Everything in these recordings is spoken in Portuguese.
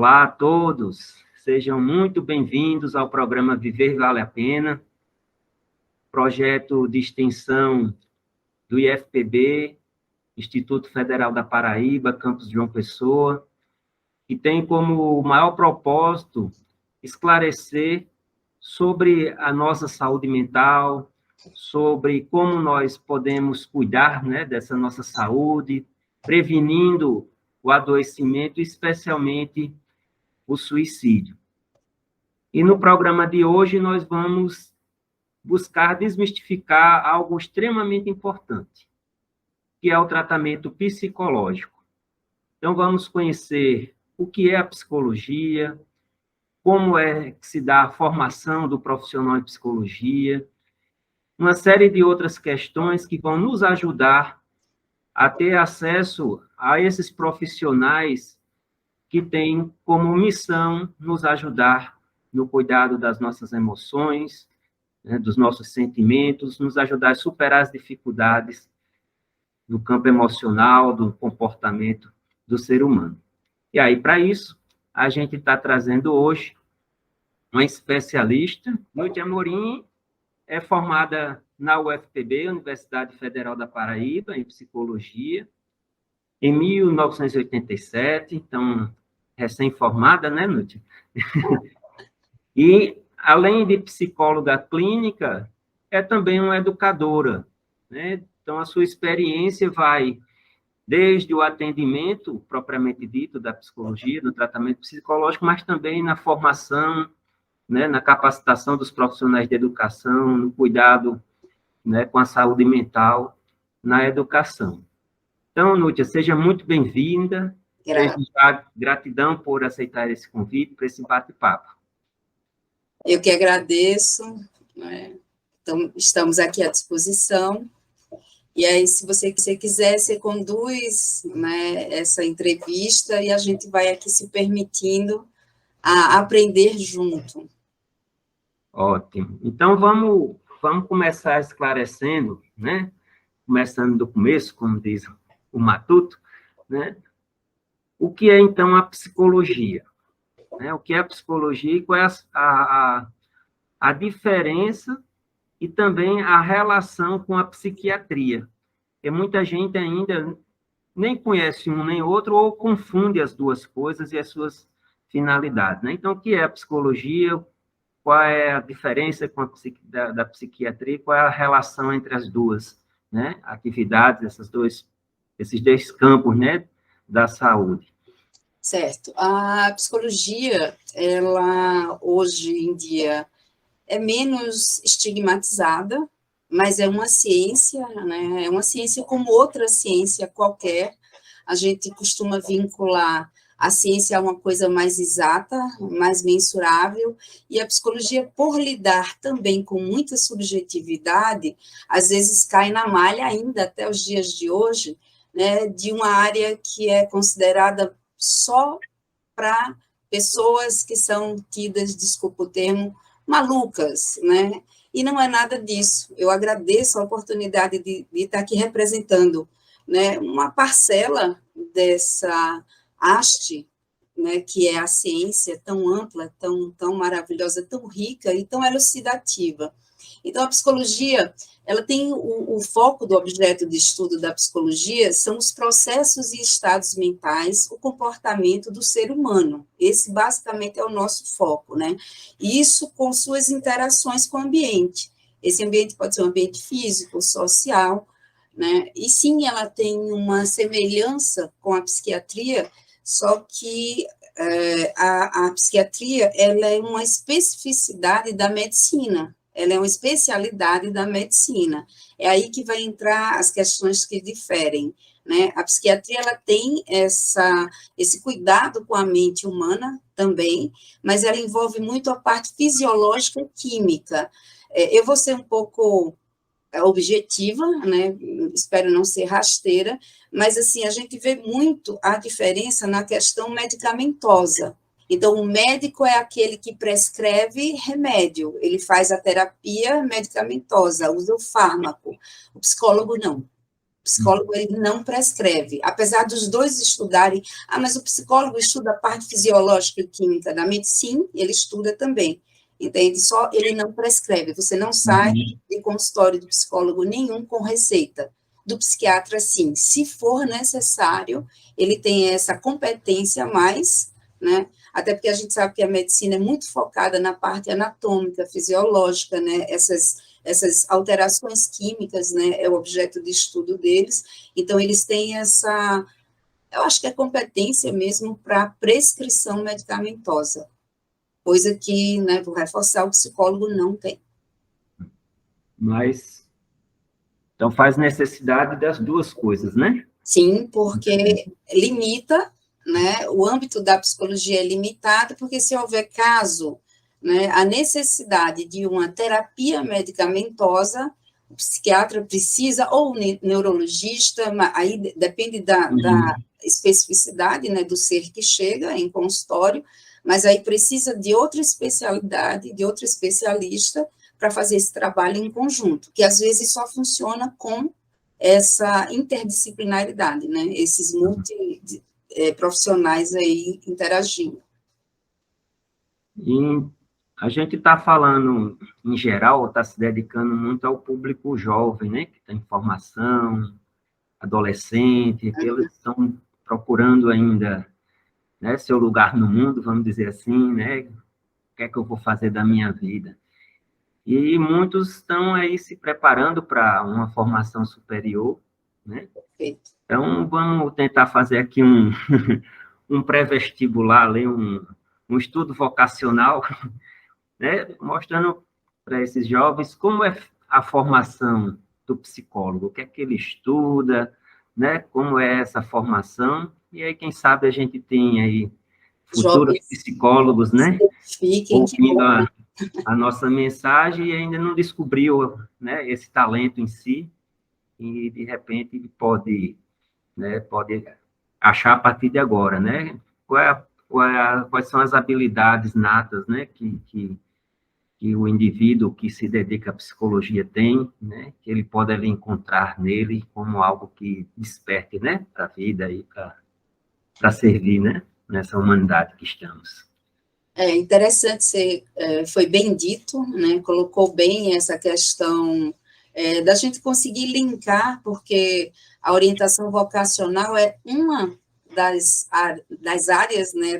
Olá a todos, sejam muito bem-vindos ao programa Viver Vale a Pena, projeto de extensão do IFPB, Instituto Federal da Paraíba, campus João Pessoa, que tem como maior propósito esclarecer sobre a nossa saúde mental, sobre como nós podemos cuidar, né, dessa nossa saúde, prevenindo o adoecimento, especialmente o suicídio. E no programa de hoje nós vamos buscar desmistificar algo extremamente importante, que é o tratamento psicológico. Então vamos conhecer o que é a psicologia, como é que se dá a formação do profissional em psicologia, uma série de outras questões que vão nos ajudar a ter acesso a esses profissionais que têm como missão nos ajudar no cuidado das nossas emoções, né, dos nossos sentimentos, nos ajudar a superar as dificuldades do campo emocional, do comportamento do ser humano. E aí, para isso, a gente está trazendo hoje uma especialista. Nútia Amorim é formada na UFPB, Universidade Federal da Paraíba, em psicologia, em 1987, então, recém-formada, né, Nútia? E, além de psicóloga clínica, é também uma educadora, né? Então, a sua experiência vai desde o atendimento, propriamente dito, da psicologia, do tratamento psicológico, mas também na formação, né, na capacitação dos profissionais de educação, no cuidado, né, com a saúde mental na educação. Então, Nútia, seja muito bem-vinda. Desde já, gratidão por aceitar esse convite para esse bate-papo. Eu que agradeço, né? Então, estamos aqui à disposição. E aí, se você quiser, você conduz, né, essa entrevista e a gente vai aqui se permitindo a aprender junto. Ótimo. Então, vamos começar esclarecendo, né? Começando do começo, como diz o Matuto, né? O que é, então, a psicologia? Né? O que é a psicologia e qual é a diferença e também a relação com a psiquiatria? Porque muita gente ainda nem conhece um nem outro ou confunde as duas coisas e as suas finalidades, né? Então, o que é a psicologia? Qual é a diferença com da psiquiatria? Qual é a relação entre as duas, né, atividades, esses dois campos, né, da saúde? Certo. A psicologia, ela, hoje em dia, é menos estigmatizada, mas é uma ciência, né? É uma ciência como outra ciência qualquer. A gente costuma vincular a ciência a uma coisa mais exata, mais mensurável, e a psicologia, por lidar também com muita subjetividade, às vezes cai na malha ainda até os dias de hoje, né, de uma área que é considerada só para pessoas que são tidas, desculpa o termo, malucas, né? E não é nada disso. Eu agradeço a oportunidade de estar aqui representando, né, uma parcela dessa haste, né, que é a ciência tão ampla, tão maravilhosa, tão rica e tão elucidativa. Então, a psicologia, ela tem o foco do objeto de estudo da psicologia são os processos e estados mentais, o comportamento do ser humano. Esse, basicamente, é o nosso foco, né? E isso com suas interações com o ambiente. Esse ambiente pode ser um ambiente físico, social, né? E, sim, ela tem uma semelhança com a psiquiatria, só que a psiquiatria, ela é uma especificidade da medicina, ela é uma especialidade da medicina. É aí que vai entrar as questões que diferem, né? A psiquiatria, ela tem esse cuidado com a mente humana também, mas ela envolve muito a parte fisiológica e química. Eu vou ser um pouco objetiva, né? Espero não ser rasteira, mas, assim, a gente vê muito a diferença na questão medicamentosa. Então, o médico é aquele que prescreve remédio, ele faz a terapia medicamentosa, usa o fármaco. O psicólogo não. psicólogo, ele não prescreve, apesar dos dois estudarem, mas o psicólogo estuda a parte fisiológica e química da mente, sim, ele estuda também, entende? Só ele não prescreve, você não sai de consultório do psicólogo nenhum com receita, do psiquiatra, sim, se for necessário, ele tem essa competência a mais, né, até porque a gente sabe que a medicina é muito focada na parte anatômica, fisiológica, né, essas alterações químicas, né, é o objeto de estudo deles, então eles têm essa, eu acho que é competência mesmo para prescrição medicamentosa, coisa que, né, vou reforçar, o psicólogo não tem. Mas, então faz necessidade das duas coisas, né? Sim, porque limita, né, o âmbito da psicologia é limitado, porque se houver caso, né, a necessidade de uma terapia medicamentosa, o psiquiatra precisa, ou o neurologista, aí depende da especificidade, né, do ser que chega em consultório, mas aí precisa de outra especialidade, de outro especialista, para fazer esse trabalho em conjunto, que às vezes só funciona com essa interdisciplinaridade, né, esses profissionais aí interagindo. E a gente está falando, em geral, está se dedicando muito ao público jovem, né, que tem formação, adolescente, que eles estão procurando ainda, né, seu lugar no mundo, vamos dizer assim, né, o que é que eu vou fazer da minha vida? E muitos estão aí se preparando para uma formação superior, né? Perfeito. Então, vamos tentar fazer aqui um pré-vestibular, um estudo vocacional, né? Mostrando para esses jovens como é a formação do psicólogo, o que é que ele estuda, né? Como é essa formação, e aí, quem sabe, a gente tem aí futuros Jovens psicólogos, né? fiquem que Ouvindo bom. a nossa mensagem e ainda não descobriu, né, esse talento em si, e de repente pode, né, pode achar a partir de agora, né? Quais são as habilidades natas, né, que o indivíduo que se dedica à psicologia tem, né, que ele pode ali encontrar nele como algo que desperte, né, para a vida e para servir, né, nessa humanidade que estamos. É interessante, foi bem dito, né, colocou bem essa questão da gente conseguir linkar, porque a orientação vocacional é uma das áreas, né,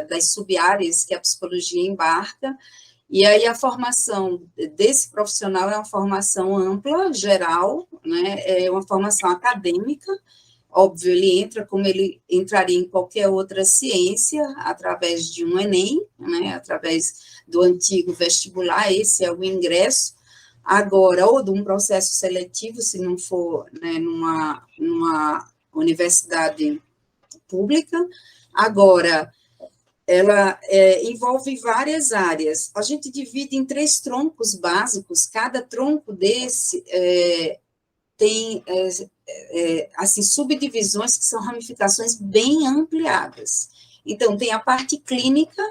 das sub-áreas que a psicologia embarca, e aí a formação desse profissional é uma formação ampla, geral, né, é uma formação acadêmica. Óbvio, ele entra como ele entraria em qualquer outra ciência, através de um Enem, né, através do antigo vestibular, esse é o ingresso. Agora, ou de um processo seletivo, se não for, né, numa universidade pública. Agora, ela envolve várias áreas. A gente divide em 3 troncos básicos, cada tronco desse tem assim, subdivisões que são ramificações bem ampliadas. Então, tem a parte clínica,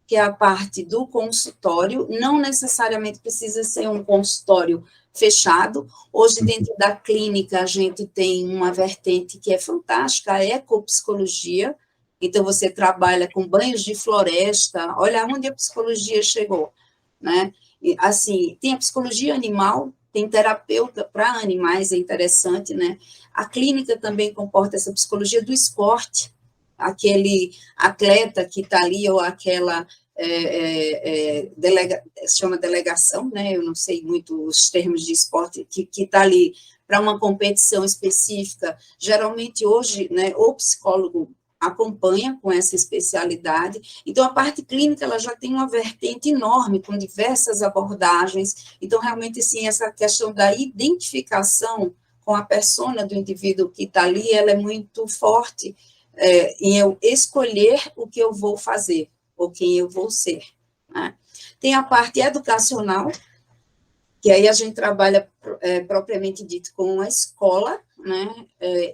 que é a parte do consultório, não necessariamente precisa ser um consultório fechado. Hoje, dentro da clínica, a gente tem uma vertente que é fantástica, a ecopsicologia. Então, você trabalha com banhos de floresta, olha onde a psicologia chegou, né? E, assim, tem a psicologia animal, tem terapeuta para animais, é interessante, né? A clínica também comporta essa psicologia do esporte, aquele atleta que está ali, ou aquela se chama delegação, né? Eu não sei muito os termos de esporte, que está ali para uma competição específica. Geralmente, hoje, né, o psicólogo acompanha com essa especialidade. Então, a parte clínica, ela já tem uma vertente enorme, com diversas abordagens. Então, realmente, sim, essa questão da identificação com a persona do indivíduo que está ali, ela é muito forte em eu escolher o que eu vou fazer, ou quem eu vou ser, né? Tem a parte educacional, que aí a gente trabalha propriamente dito com a escola, né?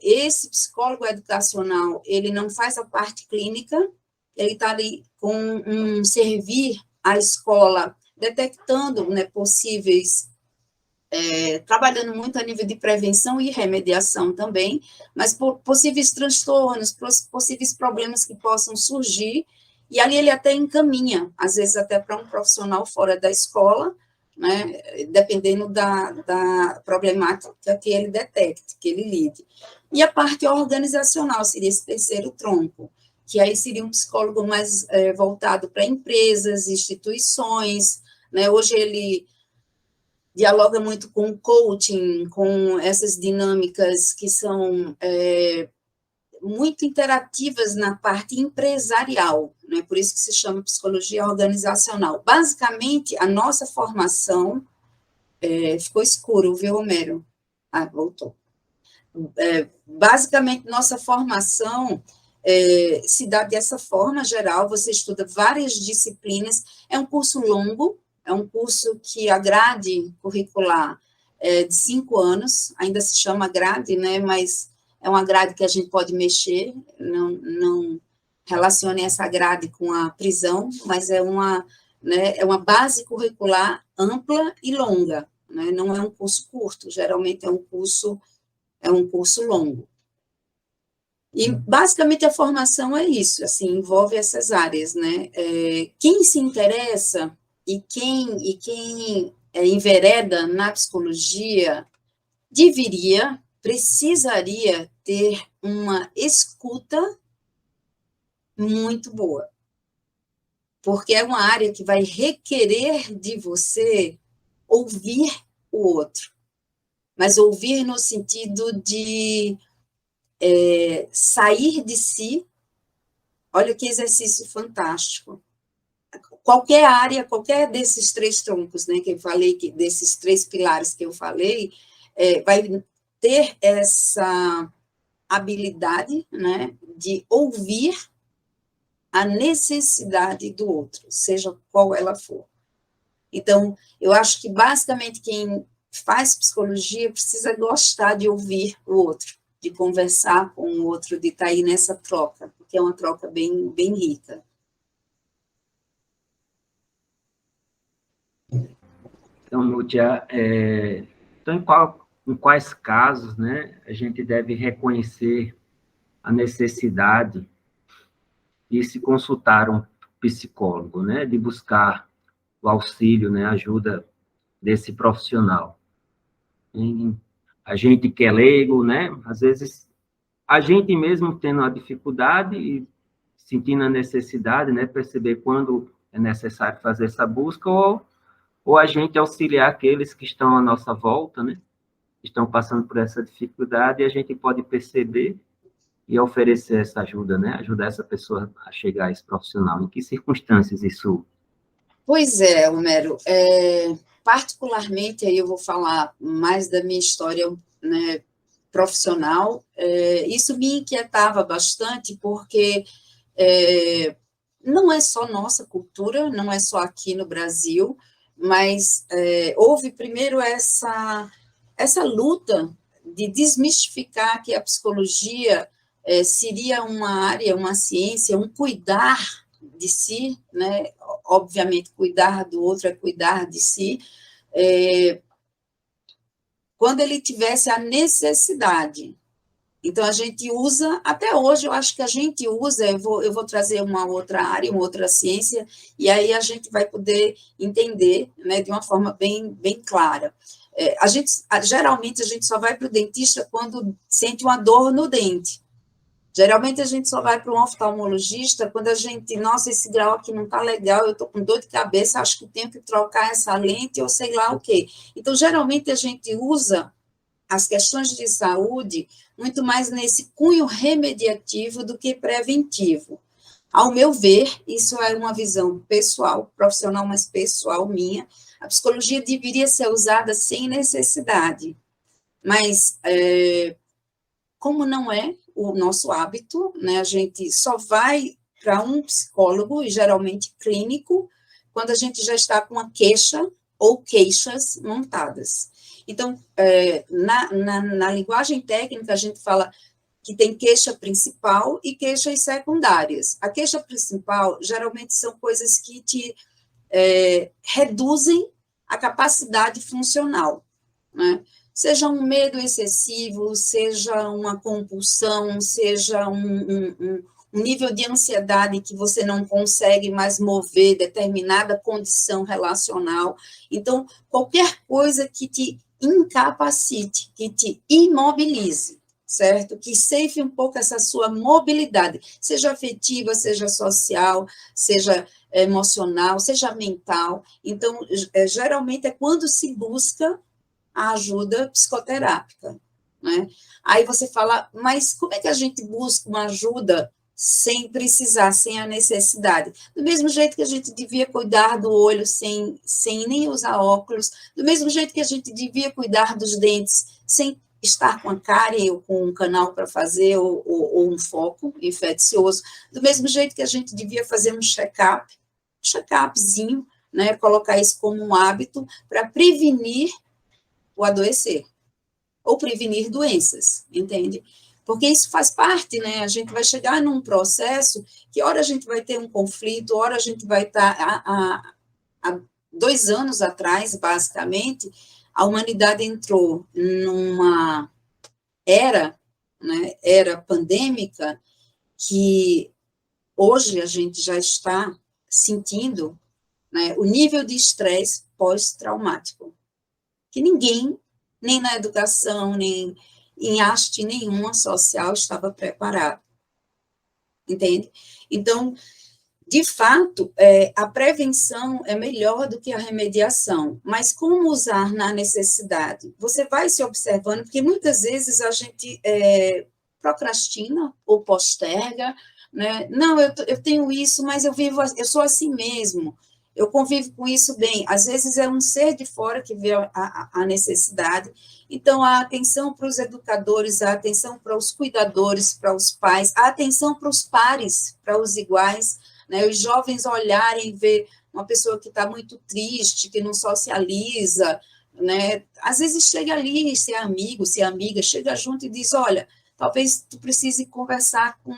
Esse psicólogo educacional, ele não faz a parte clínica, ele está ali com servir à escola, detectando, né, possíveis trabalhando muito a nível de prevenção e remediação também, mas por possíveis transtornos, possíveis problemas que possam surgir, e ali ele até encaminha, às vezes até para um profissional fora da escola, né, dependendo da problemática que ele detecte, que ele lide. E a parte organizacional seria esse terceiro tronco, que aí seria um psicólogo mais voltado para empresas, instituições, né, hoje ele dialoga muito com o coaching, com essas dinâmicas que são muito interativas na parte empresarial, né? Por isso que se chama psicologia organizacional. Basicamente, a nossa formação, ficou escuro, viu, Homero? Ah, voltou. Basicamente, nossa formação se dá dessa forma geral, você estuda várias disciplinas, é um curso longo, é um curso que a grade curricular é de 5 anos, ainda se chama grade, né, mas é uma grade que a gente pode mexer, não relacione essa grade com a prisão, mas é uma base curricular ampla e longa, né, não é um curso curto, geralmente é um curso longo. E, basicamente, a formação é isso, assim, envolve essas áreas, né? Quem se interessa e quem envereda na psicologia precisaria ter uma escuta muito boa, porque é uma área que vai requerer de você ouvir o outro, mas ouvir no sentido de sair de si. Olha que exercício fantástico. Qualquer área, qualquer desses 3 troncos, né, que eu falei, desses 3 pilares que eu falei, vai ter essa habilidade, né, de ouvir a necessidade do outro, seja qual ela for. Então, eu acho que, basicamente, quem faz psicologia precisa gostar de ouvir o outro, de conversar com o outro, de estar aí nessa troca, porque é uma troca bem, bem rica. Então, Nútia, então, em quais casos, né, a gente deve reconhecer a necessidade de se consultar um psicólogo, né, de buscar o auxílio, né, a ajuda desse profissional? A gente que é leigo, né, às vezes a gente mesmo tendo a dificuldade e sentindo a necessidade, né, perceber quando é necessário fazer essa busca, ou a gente auxiliar aqueles que estão à nossa volta, né, que estão passando por essa dificuldade, e a gente pode perceber e oferecer essa ajuda, né, ajudar essa pessoa a chegar a esse profissional. Em que circunstâncias isso? Pois é, Homero, particularmente, aí eu vou falar mais da minha história, né, profissional, isso me inquietava bastante, porque não é só nossa cultura, não é só aqui no Brasil, mas houve primeiro essa luta de desmistificar que a psicologia seria uma área, uma ciência, um cuidar de si, né? Obviamente, cuidar do outro é cuidar de si, quando ele tivesse a necessidade. Então, a gente usa, até hoje, eu acho que a gente usa, eu vou trazer uma outra área, uma outra ciência, e aí a gente vai poder entender, né, de uma forma bem, bem clara. Geralmente, a gente só vai para o dentista quando sente uma dor no dente. Geralmente, a gente só vai para um oftalmologista quando a gente, nossa, esse grau aqui não está legal, eu estou com dor de cabeça, acho que tenho que trocar essa lente, ou sei lá o quê. Então, geralmente, a gente usa as questões de saúde muito mais nesse cunho remediativo do que preventivo. Ao meu ver, isso é uma visão pessoal, profissional, mas pessoal minha, a psicologia deveria ser usada sem necessidade, mas como não é o nosso hábito, né, a gente só vai para um psicólogo, e geralmente clínico, quando a gente já está com uma queixa ou queixas montadas. Então, na linguagem técnica, a gente fala que tem queixa principal e queixas secundárias. A queixa principal, geralmente, são coisas que te reduzem a capacidade funcional. né? Seja um medo excessivo, seja uma compulsão, seja um nível de ansiedade que você não consegue mais mover determinada condição relacional. Então, qualquer coisa que te incapacite, que te imobilize, certo? Que ceife um pouco essa sua mobilidade, seja afetiva, seja social, seja emocional, seja mental. Então, geralmente é quando se busca a ajuda psicoterápica, né? Aí você fala, mas como é que a gente busca uma ajuda sem precisar, sem a necessidade? Do mesmo jeito que a gente devia cuidar do olho sem nem usar óculos, do mesmo jeito que a gente devia cuidar dos dentes sem estar com a cárie ou com um canal para fazer, ou um foco infeccioso, do mesmo jeito que a gente devia fazer um check-upzinho, né, colocar isso como um hábito para prevenir o adoecer, ou prevenir doenças, entende? Porque isso faz parte, né? A gente vai chegar num processo que, ora a gente vai ter um conflito, ora a gente vai estar... Há 2 anos atrás, basicamente, a humanidade entrou numa era, né, era pandêmica, que hoje a gente já está sentindo, né, o nível de estresse pós-traumático, que ninguém, nem na educação, nem em haste nenhuma social, estava preparado, entende? Então, de fato, a prevenção é melhor do que a remediação, mas como usar na necessidade? Você vai se observando, porque muitas vezes a gente procrastina ou posterga, né? Não, eu tenho isso, mas eu sou assim mesmo, eu convivo com isso bem. Às vezes é um ser de fora que vê a necessidade. Então, a atenção para os educadores, a atenção para os cuidadores, para os pais, a atenção para os pares, para os iguais, né? Os jovens olharem e ver uma pessoa que está muito triste, que não socializa, né? Às vezes chega ali, se é amigo, se é amiga, chega junto e diz, olha, talvez tu precise conversar com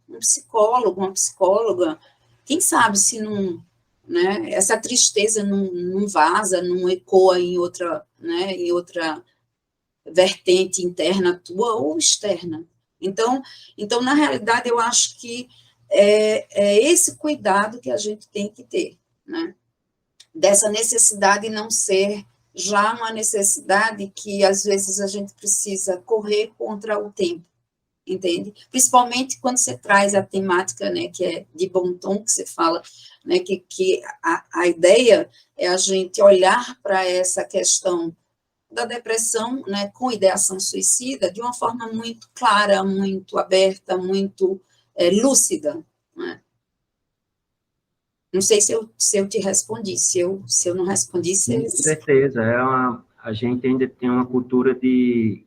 um psicólogo, uma psicóloga, quem sabe se não... Né? Essa tristeza não vaza, não ecoa em outra, né, em outra vertente interna tua ou externa. Então, na realidade, eu acho que é esse cuidado que a gente tem que ter, né? Dessa necessidade não ser já uma necessidade que, às vezes, a gente precisa correr contra o tempo, entende? Principalmente quando você traz a temática, né, que é de bom tom, que você fala, né, que a ideia é a gente olhar para essa questão da depressão, né, com ideação suicida, de uma forma muito clara, muito aberta, muito lúcida, né? Não sei se eu te respondi, se eu não respondi, Com certeza, a gente ainda tem uma cultura de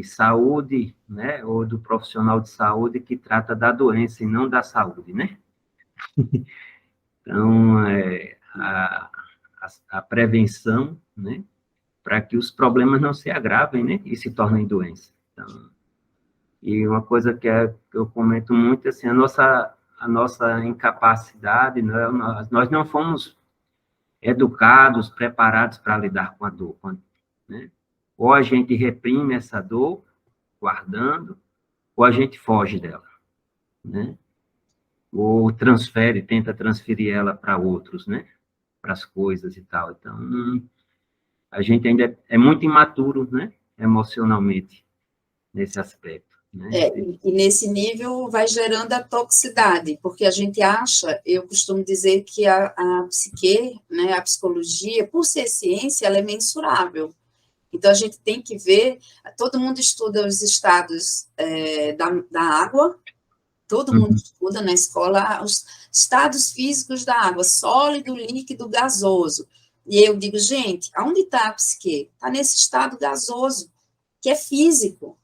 saúde, né, ou do profissional de saúde que trata da doença e não da saúde, né? Então, a prevenção, né, para que os problemas não se agravem, né, e se tornem doença. Então, e uma coisa que eu comento muito, assim, a nossa incapacidade, né, nós não fomos educados, preparados para lidar com a dor, né? Ou a gente reprime essa dor, guardando, ou a gente foge dela, né? Ou tenta transferir ela para outros, né? Para as coisas e tal. Então, a gente ainda é muito imaturo, né? Emocionalmente, nesse aspecto, né? E nesse nível vai gerando a toxicidade, porque a gente acha, eu costumo dizer que a psique, né, a psicologia, por ser ciência, ela é mensurável. Então, a gente tem que ver, todo mundo estuda os estados da água, todo mundo estuda na escola os estados físicos da água, sólido, líquido, gasoso. E eu digo, gente, aonde está a psique? Está nesse estado gasoso, que é físico.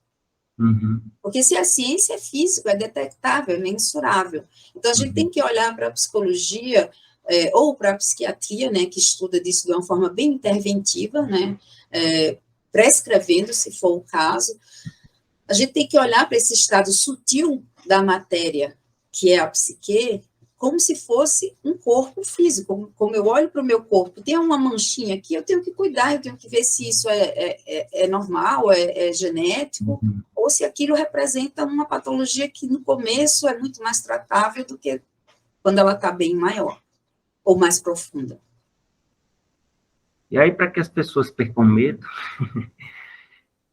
Porque se a ciência é físico, é detectável, é mensurável. Então, a gente tem que olhar para a psicologia, ou para a psiquiatria, né, que estuda disso de uma forma bem interventiva, né, prescrevendo, se for o caso. A gente tem que olhar para esse estado sutil da matéria, que é a psique, como se fosse um corpo físico, como eu olho para o meu corpo, tem uma manchinha aqui, eu tenho que cuidar, eu tenho que ver se isso é normal, é genético, ou se aquilo representa uma patologia que no começo é muito mais tratável do que quando ela está bem maior, ou mais profunda. E aí, para que as pessoas percam medo,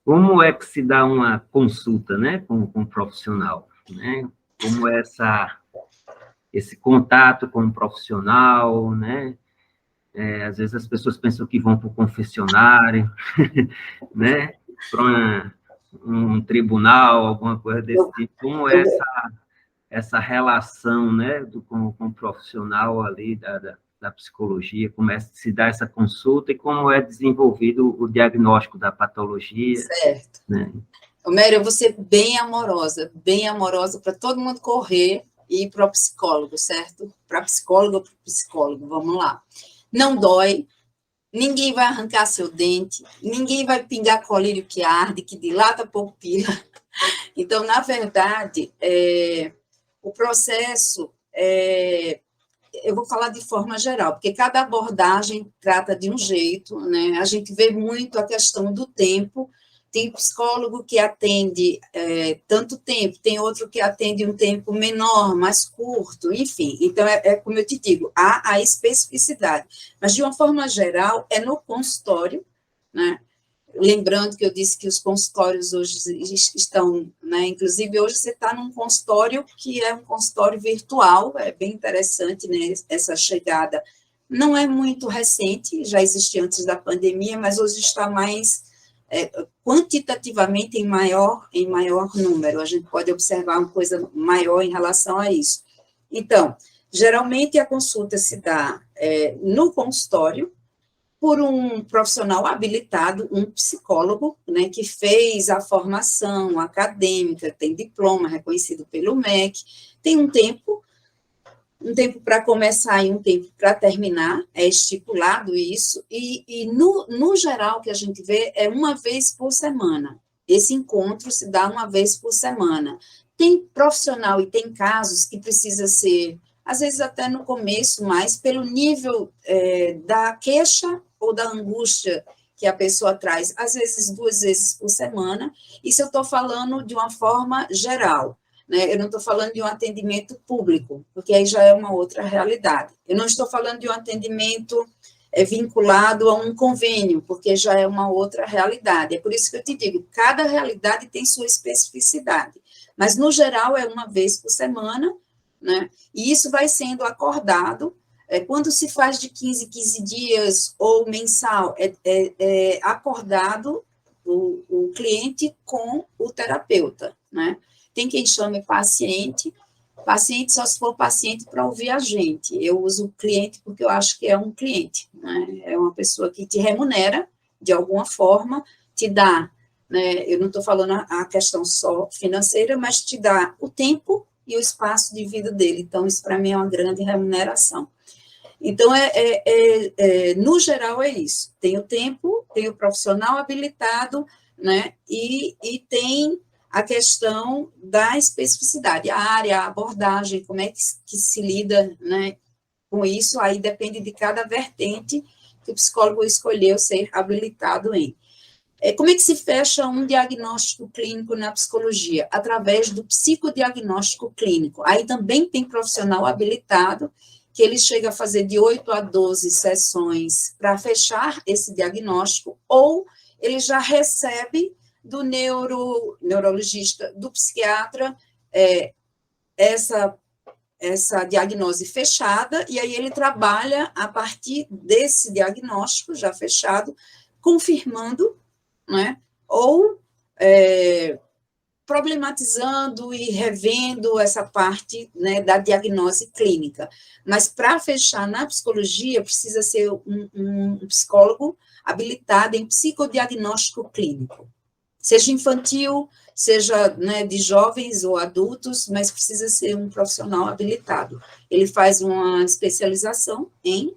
como é que se dá uma consulta, né, com um profissional, né? Como é esse contato com um profissional, né? Às vezes as pessoas pensam que vão para o confessionário, né? Para um tribunal, alguma coisa desse tipo. Como é essa relação, né, com o profissional ali da psicologia, como é que se dá essa consulta e como é desenvolvido o diagnóstico da patologia. Certo. Né? Homério, eu vou ser bem amorosa para todo mundo correr e ir para o psicólogo, certo? Para psicólogo ou para psicólogo, vamos lá. Não dói, ninguém vai arrancar seu dente, ninguém vai pingar colírio que arde, que dilata a pupila. Então, na verdade, o processo, eu vou falar de forma geral, porque cada abordagem trata de um jeito, né? A gente vê muito a questão do tempo. Tem psicólogo que atende tanto tempo, tem outro que atende um tempo menor, mais curto, enfim. Então, como eu te digo, há a especificidade. Mas, de uma forma geral, é no consultório, né? Lembrando que eu disse que os consultórios hoje estão, né? Inclusive, hoje você está num consultório que é um consultório virtual, é bem interessante, né? Essa chegada não é muito recente, já existia antes da pandemia, mas hoje está mais quantitativamente em maior número. A gente pode observar uma coisa maior em relação a isso. Então, geralmente a consulta se dá no consultório, por um profissional habilitado, um psicólogo, né, que fez a formação acadêmica, tem diploma reconhecido pelo MEC, tem um tempo para começar e um tempo para terminar, é estipulado isso, e no geral que a gente vê é uma vez por semana. Esse encontro se dá uma vez por semana. Tem profissional e tem casos que precisa ser, às vezes até no começo, mais pelo nível da queixa ou da angústia que a pessoa traz, às vezes 2 vezes por semana. Isso eu estou falando de uma forma geral, né? Eu não estou falando de um atendimento público, porque aí já é uma outra realidade. Eu não estou falando de um atendimento vinculado a um convênio, porque já é uma outra realidade. É por isso que eu te digo, cada realidade tem sua especificidade, mas no geral é uma vez por semana, né? E isso vai sendo acordado. Quando se faz de 15 dias ou mensal, é acordado o cliente com o terapeuta, né? Tem quem chame paciente só se for paciente para ouvir a gente. Eu uso cliente porque eu acho que é um cliente, né? É uma pessoa que te remunera de alguma forma, te dá, né? Eu não estou falando a questão só financeira, mas te dá o tempo e o espaço de vida dele. Então, isso para mim é uma grande remuneração. Então, no geral, é isso. Tem o tempo, tem o profissional habilitado, né? E tem a questão da especificidade, a área, a abordagem, como é que se lida, né, com isso, aí depende de cada vertente que o psicólogo escolheu ser habilitado em. Como é que se fecha um diagnóstico clínico na psicologia? Através do psicodiagnóstico clínico. Aí também tem profissional habilitado, que ele chega a fazer de 8 a 12 sessões para fechar esse diagnóstico, ou ele já recebe do neurologista, do psiquiatra, essa diagnose fechada, e aí ele trabalha a partir desse diagnóstico já fechado, confirmando, né, ou problematizando e revendo essa parte, né, da diagnose clínica. Mas para fechar na psicologia, precisa ser um psicólogo habilitado em psicodiagnóstico clínico. Seja infantil, seja, né, de jovens ou adultos, mas precisa ser um profissional habilitado. Ele faz uma especialização em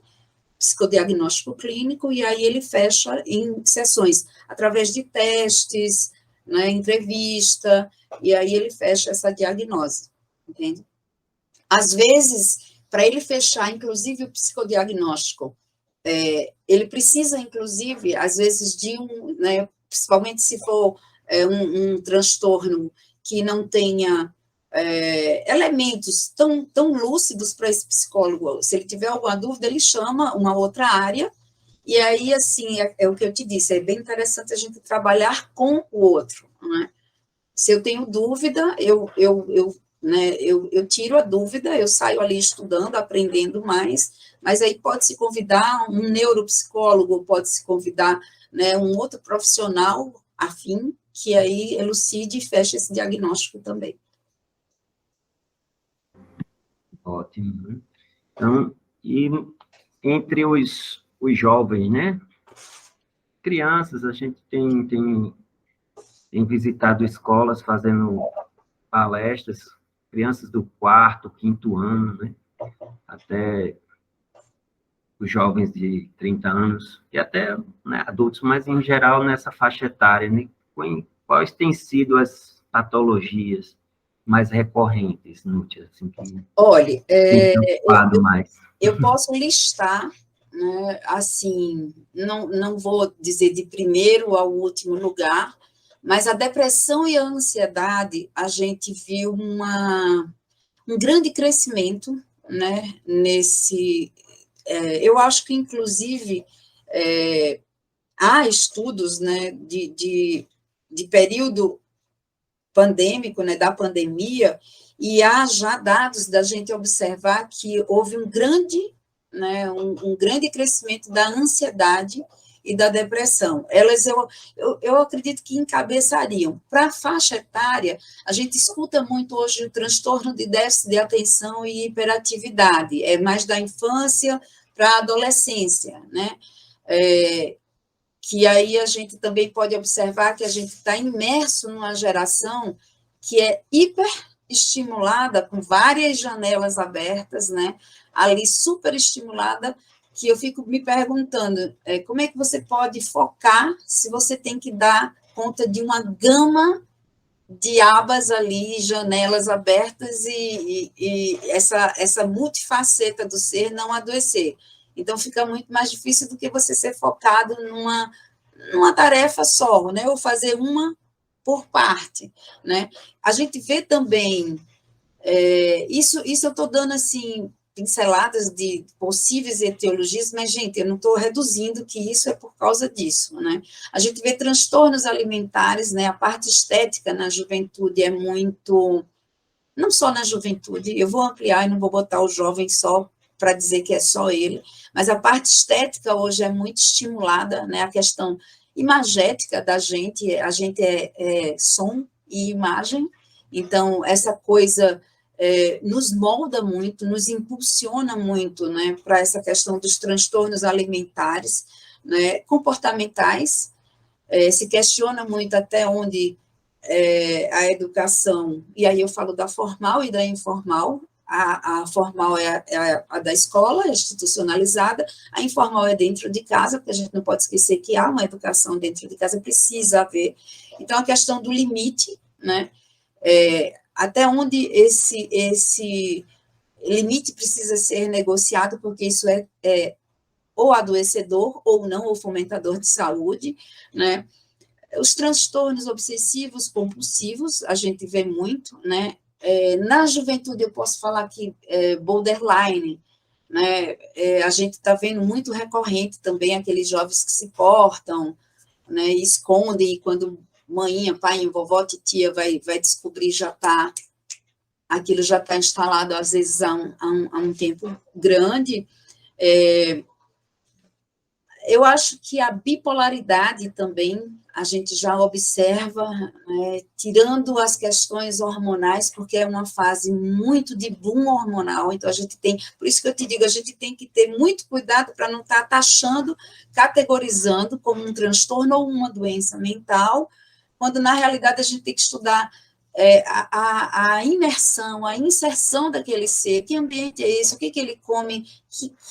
psicodiagnóstico clínico e aí ele fecha em sessões, através de testes, né, entrevista, e aí ele fecha essa diagnose, entende? Às vezes, para ele fechar, inclusive, o psicodiagnóstico, ele precisa, inclusive, às vezes, de né, principalmente se for um transtorno que não tenha elementos tão lúcidos para esse psicólogo. Se ele tiver alguma dúvida, ele chama uma outra área, e aí, assim, é o que eu te disse, é bem interessante a gente trabalhar com o outro, né? Se eu tenho dúvida, né, eu tiro a dúvida, eu saio ali estudando, aprendendo mais, mas aí pode-se convidar um neuropsicólogo, pode-se convidar, né, um outro profissional afim, que aí elucide e feche esse diagnóstico também. Ótimo. Então, e entre os jovens, né? Crianças, a gente tem visitado escolas fazendo palestras, crianças do 4º, 5º ano, né? Até os jovens de 30 anos, e até, né, adultos, mas em geral nessa faixa etária, né? Quais têm sido as patologias mais recorrentes, Nútia? Assim, que olha, mais? Eu posso listar, né, assim, não vou dizer de primeiro ao último lugar, mas a depressão e a ansiedade, a gente viu um grande crescimento, né, eu acho que, inclusive, há estudos, né, de período pandêmico, né, da pandemia, e há já dados da gente observar que houve um grande crescimento da ansiedade e da depressão. Elas, eu acredito que encabeçariam. Para a faixa etária, a gente escuta muito hoje o transtorno de déficit de atenção e hiperatividade, é mais da infância para a adolescência, né? Que aí a gente também pode observar que a gente está imerso numa geração que é hiperestimulada, com várias janelas abertas, né? Ali super estimulada, que eu fico me perguntando, como é que você pode focar se você tem que dar conta de uma gama de abas ali, janelas abertas e essa multifaceta do ser não adoecer. Então, fica muito mais difícil do que você ser focado numa tarefa só, né? Ou fazer uma por parte, né? A gente vê também, isso eu estou dando, assim, pinceladas de possíveis etiologias, mas, gente, eu não estou reduzindo que isso é por causa disso, né? A gente vê transtornos alimentares, né? A parte estética na juventude é muito... Não só na juventude, eu vou ampliar e não vou botar o jovem só para dizer que é só ele, mas a parte estética hoje é muito estimulada, né? A questão imagética da gente, a gente é som e imagem, então essa coisa nos molda muito, nos impulsiona muito, né, para essa questão dos transtornos alimentares, né, comportamentais, se questiona muito até onde a educação, e aí eu falo da formal e da informal. A formal é a da escola, institucionalizada, a informal é dentro de casa, porque a gente não pode esquecer que há uma educação dentro de casa, precisa haver. Então, a questão do limite, né, até onde esse limite precisa ser negociado, porque isso é ou adoecedor ou não, ou fomentador de saúde, né. Os transtornos obsessivos compulsivos, a gente vê muito, né? Na juventude, eu posso falar que borderline, né? A gente está vendo muito recorrente também aqueles jovens que se cortam, né? E escondem, e quando mãinha, pai, vovó, titia vai descobrir, aquilo já está instalado, às vezes, há um tempo grande. Eu acho que a bipolaridade também a gente já observa, né, tirando as questões hormonais, porque é uma fase muito de boom hormonal, então a gente tem, por isso que eu te digo, a gente tem que ter muito cuidado para não estar taxando, categorizando como um transtorno ou uma doença mental, quando na realidade a gente tem que estudar a imersão, a inserção daquele ser, que ambiente é esse, o que ele come,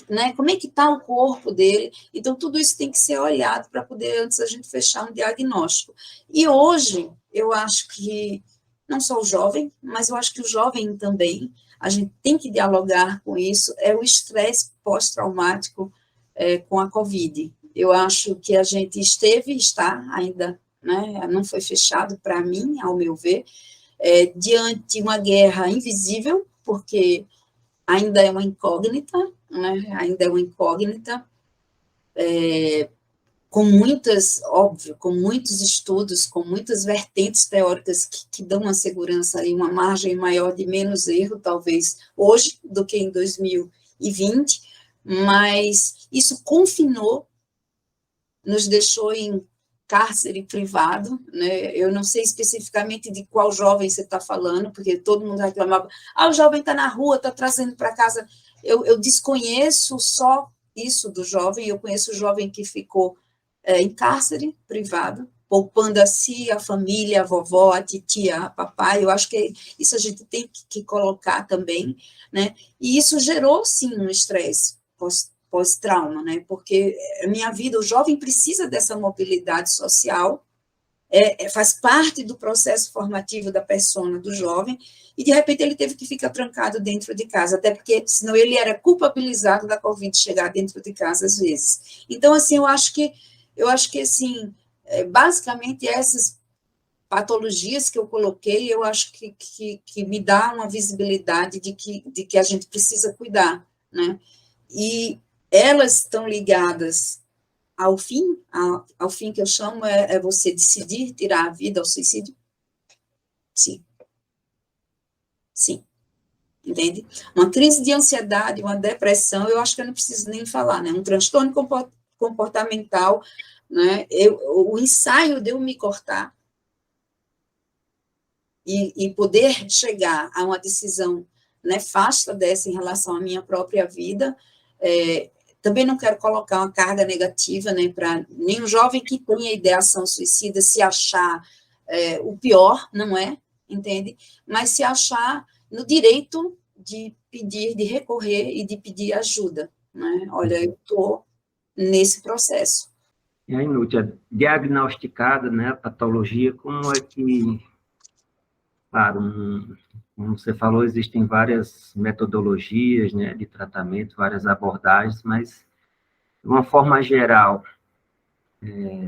né, como é que está o corpo dele, então tudo isso tem que ser olhado para poder, antes a gente fechar um diagnóstico. E hoje, eu acho que não só o jovem, mas eu acho que o jovem também, a gente tem que dialogar com isso, é o estresse pós-traumático com a Covid. Eu acho que a gente está ainda, né, não foi fechado para mim, ao meu ver, diante de uma guerra invisível, porque ainda é uma incógnita, né, ainda é uma incógnita, com muitas, óbvio, com muitos estudos, com muitas vertentes teóricas que dão uma segurança e uma margem maior de menos erro, talvez, hoje, do que em 2020, mas isso confinou, nos deixou em cárcere privado, né? Eu não sei especificamente de qual jovem você está falando, porque todo mundo reclamava, o jovem está na rua, está trazendo para casa. Eu desconheço só isso do jovem, eu conheço o jovem que ficou em cárcere privado, poupando a si, a família, a vovó, a titia, a papai. Eu acho que isso a gente tem que colocar também, né? E isso gerou, sim, um estresse pós-trauma, né? Porque a minha vida, o jovem precisa dessa mobilidade social, faz parte do processo formativo da persona do jovem, e de repente ele teve que ficar trancado dentro de casa, até porque senão ele era culpabilizado da Covid chegar dentro de casa às vezes. Então, assim, eu acho que assim, basicamente essas patologias que eu coloquei, eu acho que me dá uma visibilidade de que a gente precisa cuidar, né? E elas estão ligadas ao fim que eu chamo você decidir tirar a vida, ao suicídio? Sim. Sim. Entende? Uma crise de ansiedade, uma depressão, eu acho que eu não preciso nem falar, né? Um transtorno comportamental, né? O ensaio de eu me cortar e poder chegar a uma decisão nefasta dessa em relação à minha própria vida, também não quero colocar uma carga negativa, né, para nenhum jovem que tenha ideação suicida se achar o pior, não é, entende? Mas se achar no direito de pedir, de recorrer e de pedir ajuda, né? Olha, eu estou nesse processo. E aí, Núcia, diagnosticada, né, a patologia, como é que, claro, como você falou, existem várias metodologias, né, de tratamento, várias abordagens, mas, de uma forma geral,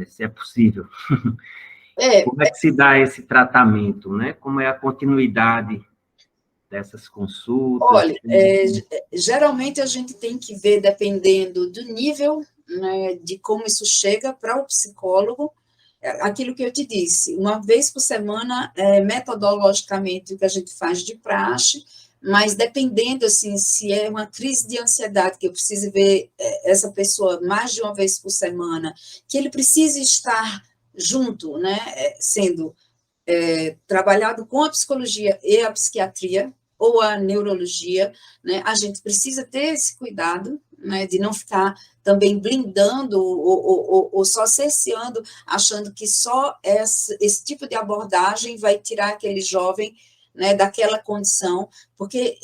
se é possível, como é que se dá esse tratamento, né? Como é a continuidade dessas consultas? Olha, geralmente a gente tem que ver, dependendo do nível, né, de como isso chega para o psicólogo, aquilo que eu te disse, uma vez por semana, metodologicamente, o que a gente faz de praxe, mas dependendo, assim, se é uma crise de ansiedade, que eu preciso ver essa pessoa mais de uma vez por semana, que ele precise estar junto, né, sendo trabalhado com a psicologia e a psiquiatria, ou a neurologia, né, a gente precisa ter esse cuidado, né, de não ficar também blindando ou só cerceando, achando que só esse tipo de abordagem vai tirar aquele jovem, né, daquela condição, porque,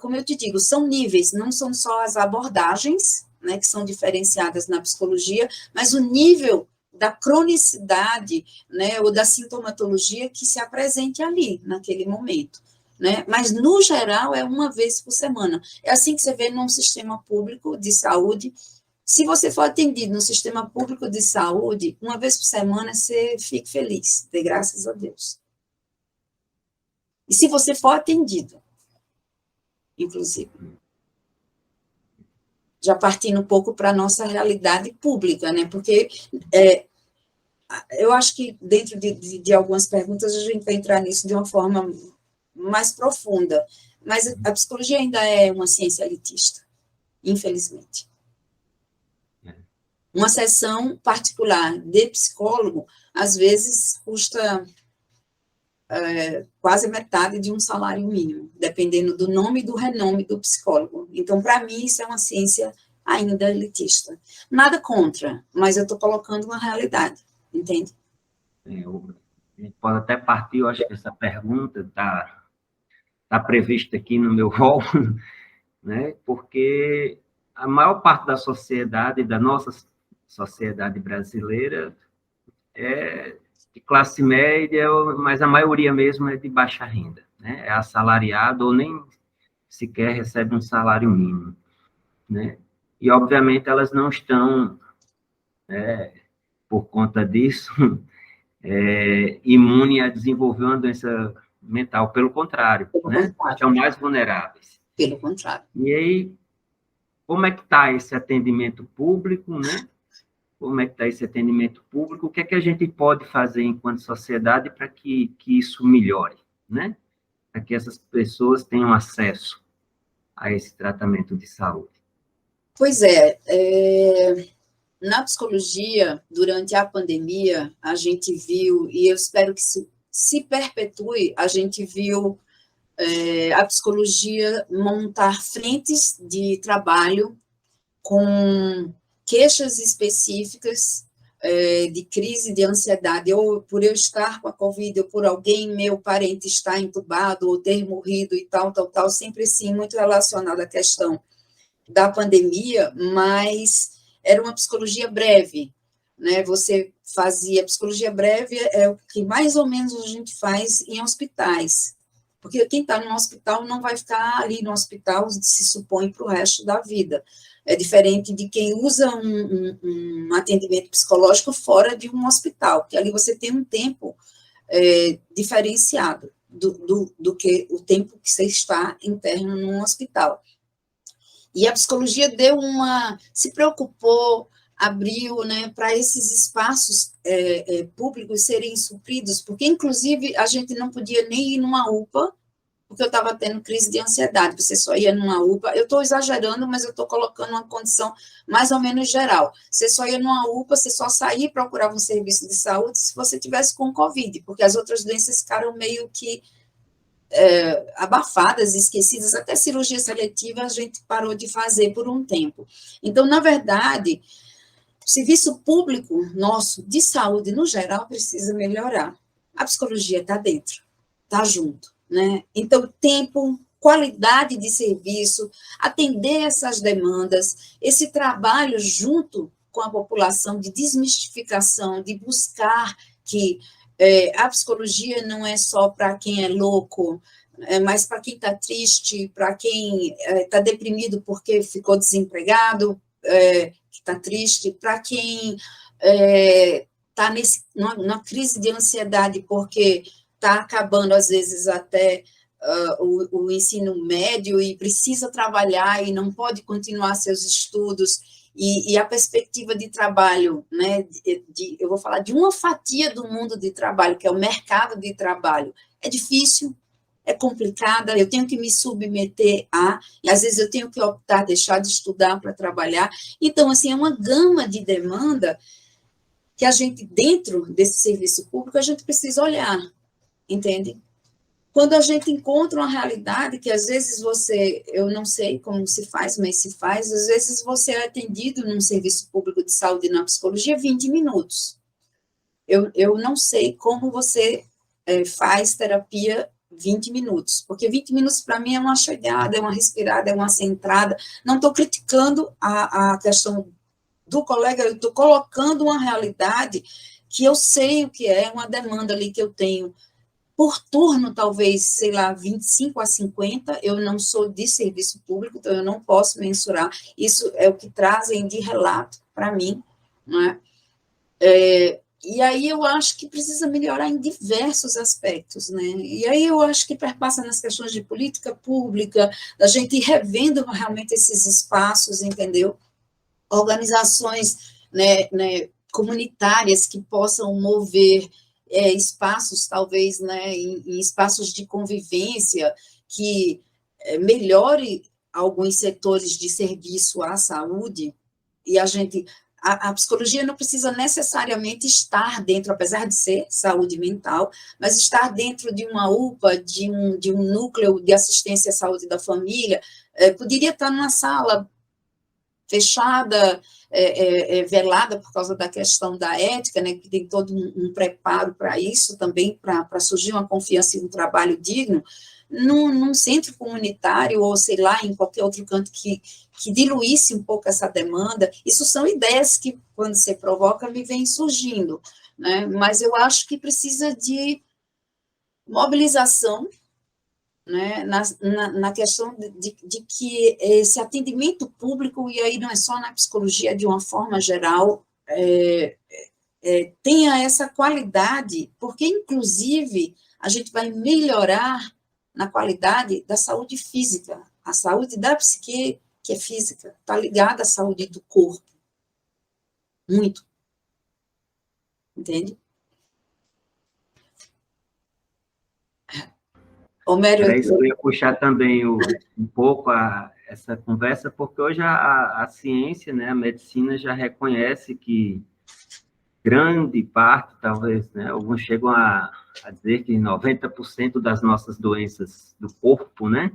como eu te digo, são níveis, não são só as abordagens, né, que são diferenciadas na psicologia, mas o nível da cronicidade, né, ou da sintomatologia que se apresente ali, naquele momento. Né? Mas, no geral, é uma vez por semana. É assim que você vê num sistema público de saúde. Se você for atendido no sistema público de saúde, uma vez por semana, você fique feliz, dê graças a Deus. E se você for atendido, inclusive, já partindo um pouco para a nossa realidade pública, né? Porque eu acho que dentro de algumas perguntas a gente vai entrar nisso de uma forma mais profunda, mas a psicologia ainda é uma ciência elitista, infelizmente. Uma sessão particular de psicólogo, às vezes, custa quase metade de um salário mínimo, dependendo do nome e do renome do psicólogo. Então, para mim, isso é uma ciência ainda elitista. Nada contra, mas eu estou colocando uma realidade, entende? A gente pode até partir, eu acho que essa pergunta está prevista aqui no meu rol, né? Porque a maior parte da sociedade, da nossa sociedade brasileira, de classe média, mas a maioria mesmo é de baixa renda, né? É assalariado ou nem sequer recebe um salário mínimo, né? E, obviamente, elas não estão, por conta disso, imune a desenvolver uma doença mental, pelo contrário, Pelo né? contrário. São mais vulneráveis. Pelo contrário. E aí, como é que está esse atendimento público, né? Como é que está esse atendimento público? O que é que a gente pode fazer enquanto sociedade para que isso melhore, né? Para que essas pessoas tenham acesso a esse tratamento de saúde. Pois na psicologia, durante a pandemia, a gente viu, e eu espero que se perpetue, a gente viu a psicologia montar frentes de trabalho com queixas específicas de crise de ansiedade, ou por eu estar com a Covid, ou por alguém, meu parente estar entubado, ou ter morrido e tal, sempre sim, muito relacionado à questão da pandemia, mas era uma psicologia breve, né? Você fazia psicologia breve, é o que mais ou menos a gente faz em hospitais, porque quem está no hospital não vai ficar ali no hospital, se supõe, para o resto da vida. É diferente de quem usa um atendimento psicológico fora de um hospital, porque ali você tem um tempo diferenciado do que o tempo que você está interno num hospital. E a psicologia se preocupou, abriu, né, para esses espaços públicos serem supridos, porque, inclusive, a gente não podia nem ir numa UPA, porque eu estava tendo crise de ansiedade, você só ia numa UPA, eu estou exagerando, mas eu estou colocando uma condição mais ou menos geral. Você só ia numa UPA, você só saía e procurava um serviço de saúde se você tivesse com Covid, porque as outras doenças ficaram meio que abafadas, esquecidas, até cirurgia seletiva a gente parou de fazer por um tempo. Então, na verdade, o serviço público nosso de saúde, no geral, precisa melhorar. A psicologia está dentro, está junto, né? Então, tempo, qualidade de serviço, atender essas demandas, esse trabalho junto com a população de desmistificação, de buscar que a psicologia não é só para quem é louco, mas para quem está triste, para quem está deprimido porque ficou desempregado, que está triste, para quem está numa crise de ansiedade porque está acabando, às vezes, até o ensino médio e precisa trabalhar e não pode continuar seus estudos. E a perspectiva de trabalho, né, eu vou falar de uma fatia do mundo de trabalho, que é o mercado de trabalho, é difícil, é complicada, eu tenho que me submeter e às vezes eu tenho que optar, deixar de estudar para trabalhar. Então, assim, é uma gama de demanda que a gente, dentro desse serviço público, a gente precisa olhar, entende? Quando a gente encontra uma realidade que, às vezes, eu não sei como se faz, mas se faz, às vezes você é atendido num serviço público de saúde na psicologia 20 minutos. Eu não sei como você faz terapia 20 minutos, porque 20 minutos para mim é uma chegada, é uma respirada, é uma centrada. Não estou criticando a questão do colega, eu estou colocando uma realidade que eu sei o que é, uma demanda ali que eu tenho por turno, talvez, sei lá, 25 a 50, eu não sou de serviço público, então eu não posso mensurar, isso é o que trazem de relato para mim, né? E aí eu acho que precisa melhorar em diversos aspectos, né? E aí eu acho que perpassa nas questões de política pública, da gente ir revendo realmente esses espaços, entendeu? Organizações, né, comunitárias que possam mover espaços, talvez, né, em espaços de convivência, que melhore alguns setores de serviço à saúde, e a psicologia não precisa necessariamente estar dentro, apesar de ser saúde mental, mas estar dentro de uma UPA, de um núcleo de assistência à saúde da família, poderia estar numa sala fechada, velada por causa da questão da ética, né, que tem todo um preparo para isso também, para surgir uma confiança e um trabalho digno, num centro comunitário, ou sei lá, em qualquer outro canto que diluísse um pouco essa demanda. Isso são ideias que, quando você provoca, me vêm surgindo, né? Mas eu acho que precisa de mobilização, né, na questão de que esse atendimento público, e aí não é só na psicologia, de uma forma geral, tenha essa qualidade, porque, inclusive, a gente vai melhorar na qualidade da saúde física. A saúde da psique, que é física, está ligada à saúde do corpo. Muito. Entende? Homero, Era isso que eu ia puxar também um pouco essa conversa, porque hoje a ciência, né, a medicina já reconhece que grande parte, talvez, né, alguns chegam a dizer que 90% das nossas doenças do corpo, né,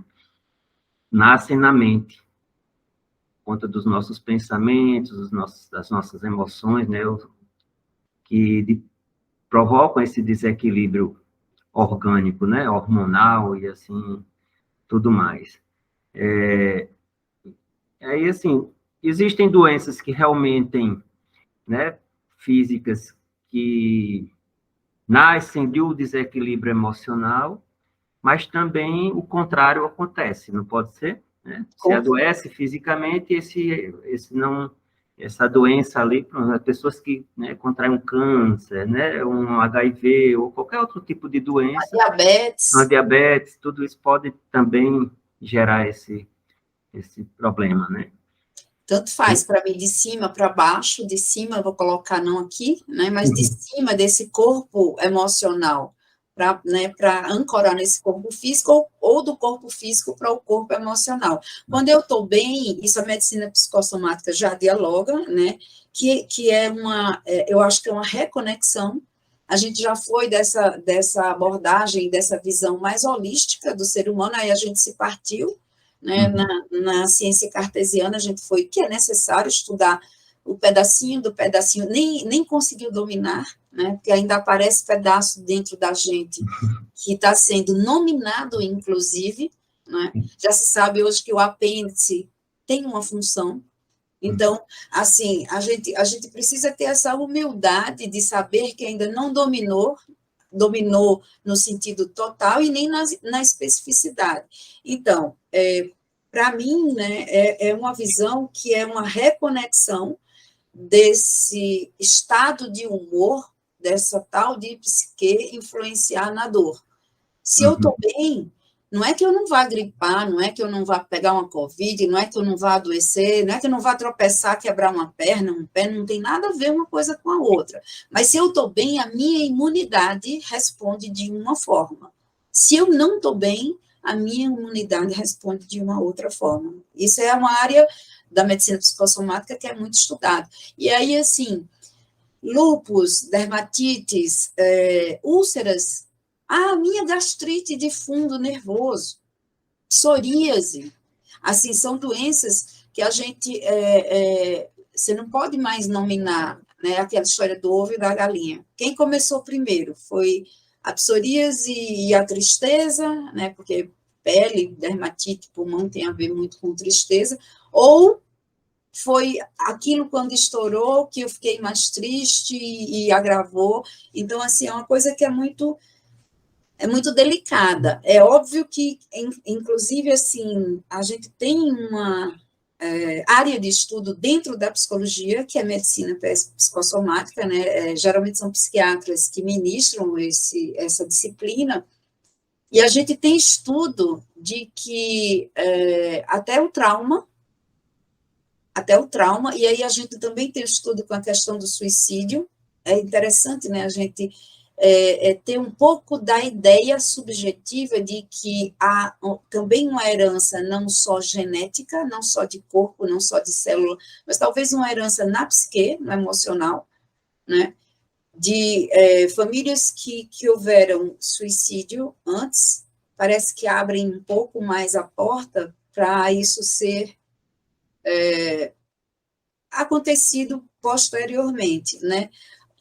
nascem na mente, por conta dos nossos pensamentos, das nossas emoções, né, que provocam esse desequilíbrio orgânico, né, hormonal e assim, tudo mais. Aí, assim, existem doenças que realmente, né, físicas, que nascem de um desequilíbrio emocional, mas também o contrário acontece, não pode ser? Né? Se adoece fisicamente, essa doença ali, as pessoas que, né, contraem um câncer, né, um HIV ou qualquer outro tipo de doença, uma diabetes, tudo isso pode também gerar esse problema, né? Tanto faz, para mim, de cima para baixo, de cima, eu vou colocar não aqui, né, mas de cima desse corpo emocional, para, né, para ancorar nesse corpo físico, ou do corpo físico para o corpo emocional. Quando eu estou bem, isso a medicina psicossomática já dialoga, né, que eu acho que é uma reconexão. A gente já foi dessa abordagem, dessa visão mais holística do ser humano, aí a gente se partiu, né, na ciência cartesiana, a gente foi que é necessário estudar o pedacinho do pedacinho, nem conseguiu dominar, né, porque ainda aparece pedaço dentro da gente que está sendo nominado, inclusive, né, já se sabe hoje que o apêndice tem uma função. Então, assim, a gente precisa ter essa humildade de saber que ainda não dominou no sentido total e nem na especificidade. Então, para mim, né, é uma visão que é uma reconexão desse estado de humor, dessa tal de psique influenciar na dor. Se eu estou bem, não é que eu não vá gripar, não é que eu não vá pegar uma Covid, não é que eu não vá adoecer, não é que eu não vá tropeçar, quebrar uma perna, um pé, não tem nada a ver uma coisa com a outra. Mas se eu estou bem, a minha imunidade responde de uma forma. Se eu não estou bem, a minha imunidade responde de uma outra forma. Isso é uma área da medicina psicossomática que é muito estudada. E aí, assim, lúpus, dermatites, úlceras, a minha gastrite de fundo nervoso, psoríase, assim, são doenças que a gente, você não pode mais nominar, né, aquela história do ovo e da galinha. Quem começou primeiro foi a psoríase e a tristeza, né, porque pele, dermatite, pulmão tem a ver muito com tristeza, ou foi aquilo quando estourou que eu fiquei mais triste e agravou. Então, assim, é uma coisa que é muito delicada. É óbvio que, inclusive, assim, a gente tem uma área de estudo dentro da psicologia, que é a medicina psicossomática, né? Geralmente são psiquiatras que ministram essa disciplina, e a gente tem estudo de que até o trauma, e aí a gente também tem estudo com a questão do suicídio. É interessante, né, a gente ter um pouco da ideia subjetiva de que há também uma herança não só genética, não só de corpo, não só de célula, mas talvez uma herança na psique, no emocional, né, de famílias que houveram suicídio antes, parece que abrem um pouco mais a porta para isso ser acontecido posteriormente, né?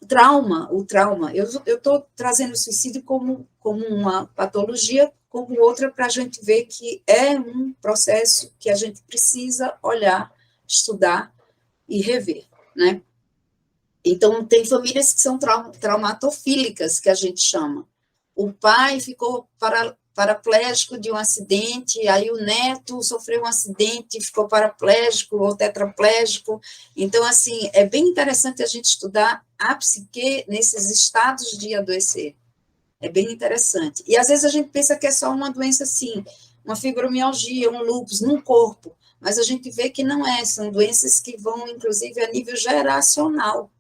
O trauma, eu estou trazendo o suicídio como uma patologia, como outra, para a gente ver que é um processo que a gente precisa olhar, estudar e rever, né? Então, tem famílias que são traumatofílicas, que a gente chama. O pai ficou paraplégico de um acidente, aí o neto sofreu um acidente e ficou paraplégico ou tetraplégico. Então, assim, é bem interessante a gente estudar a psique nesses estados de adoecer. É bem interessante. E, às vezes, a gente pensa que é só uma doença, assim, uma fibromialgia, um lúpus no corpo, mas a gente vê que não é, são doenças que vão, inclusive, a nível geracional,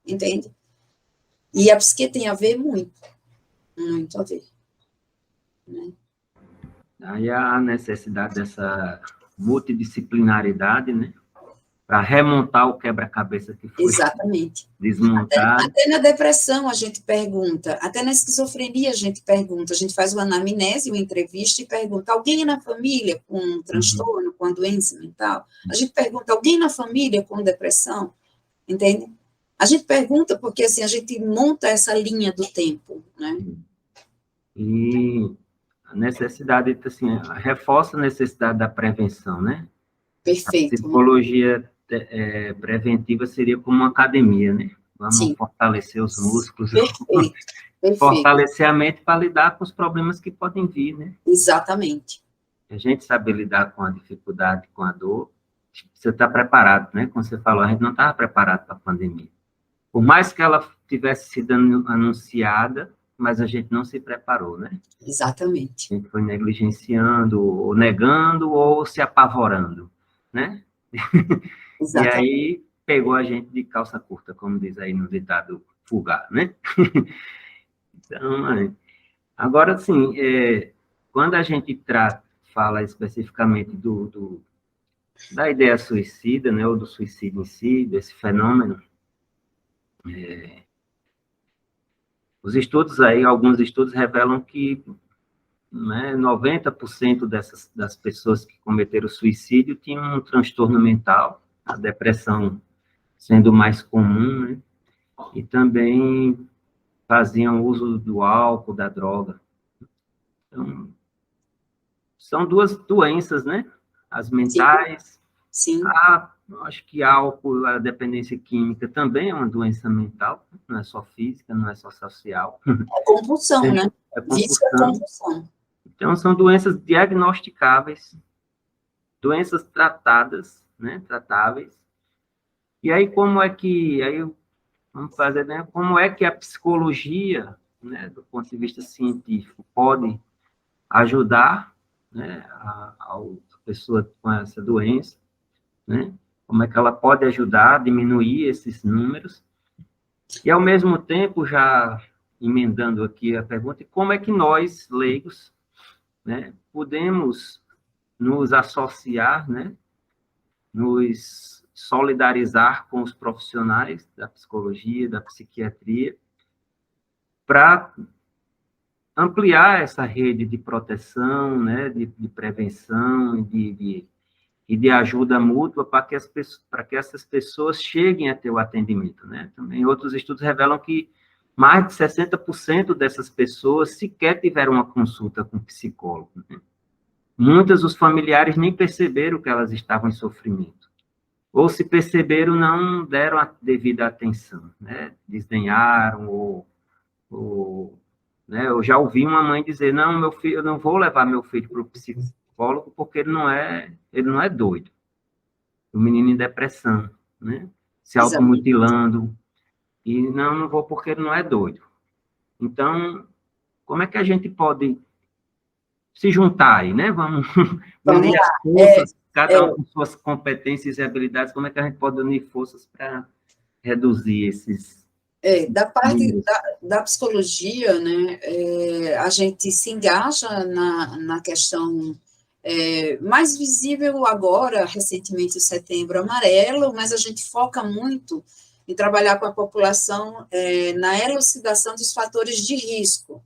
entende? E a psique tem a ver muito a ver. Né? Aí a necessidade dessa multidisciplinaridade, né? Para remontar o quebra-cabeça que foi Exatamente. desmontado. Até na depressão a gente pergunta, até na esquizofrenia a gente pergunta, a gente faz uma anamnese, uma entrevista e pergunta, alguém na família com um transtorno, com uma doença mental? A gente pergunta, alguém na família com depressão? Entende? A gente pergunta porque, assim, a gente monta essa linha do tempo, né? E a necessidade, assim, reforça a necessidade da prevenção, né? Perfeito. A psicologia preventiva seria como uma academia, né? Vamos Sim. fortalecer os músculos, Perfeito. fortalecer a mente para lidar com os problemas que podem vir, né? Exatamente. A gente saber lidar com a dificuldade, com a dor, você está preparado, né? Como você falou, a gente não estava preparado para a pandemia. Por mais que ela tivesse sido anunciada, mas a gente não se preparou, né? Exatamente. A gente foi negligenciando, ou negando, ou se apavorando, né? Exatamente. E aí pegou a gente de calça curta, como diz aí no ditado vulgar, né? Então, agora, assim, quando a gente fala especificamente da ideia suicida, né, ou do suicídio em si, desse fenômeno, os estudos aí, alguns estudos revelam que, né, 90% das pessoas que cometeram suicídio tinham um transtorno mental, a depressão sendo mais comum, né, e também faziam uso do álcool, da droga. Então, são duas doenças, né? As mentais. Sim. Acho que álcool, a dependência química também é uma doença mental, não é só física, não é só social. É compulsão, né? É compulsão. Vício é compulsão. Então, são doenças diagnosticáveis, doenças tratadas, né? Tratáveis. E aí, vamos fazer, né? Como é que a psicologia, né, do ponto de vista científico, pode ajudar, né, a pessoa com essa doença, né? Como é que ela pode ajudar a diminuir esses números? E, ao mesmo tempo, já emendando aqui a pergunta, como é que nós, leigos, né, podemos nos associar, né, nos solidarizar com os profissionais da psicologia, da psiquiatria, para ampliar essa rede de proteção, né, de prevenção e de ajuda mútua para que essas pessoas cheguem a ter o atendimento, né? Também outros estudos revelam que mais de 60% dessas pessoas sequer tiveram uma consulta com psicólogo, né? Muitas dos familiares nem perceberam que elas estavam em sofrimento. Ou, se perceberam, não deram a devida atenção, né? Desdenharam, né? Eu já ouvi uma mãe dizer, não, meu filho, eu não vou levar meu filho para o psicólogo porque ele não é doido. O menino em depressão, né? Se automutilando. E não vou porque ele não é doido. Então, como é que a gente pode se juntar aí, né? Vamos unir as forças, cada um com suas competências e habilidades, como é que a gente pode unir forças para reduzir esses... Da parte da psicologia, né, a gente se engaja na questão mais visível agora, recentemente, o Setembro Amarelo, mas a gente foca muito em trabalhar com a população na elucidação dos fatores de risco.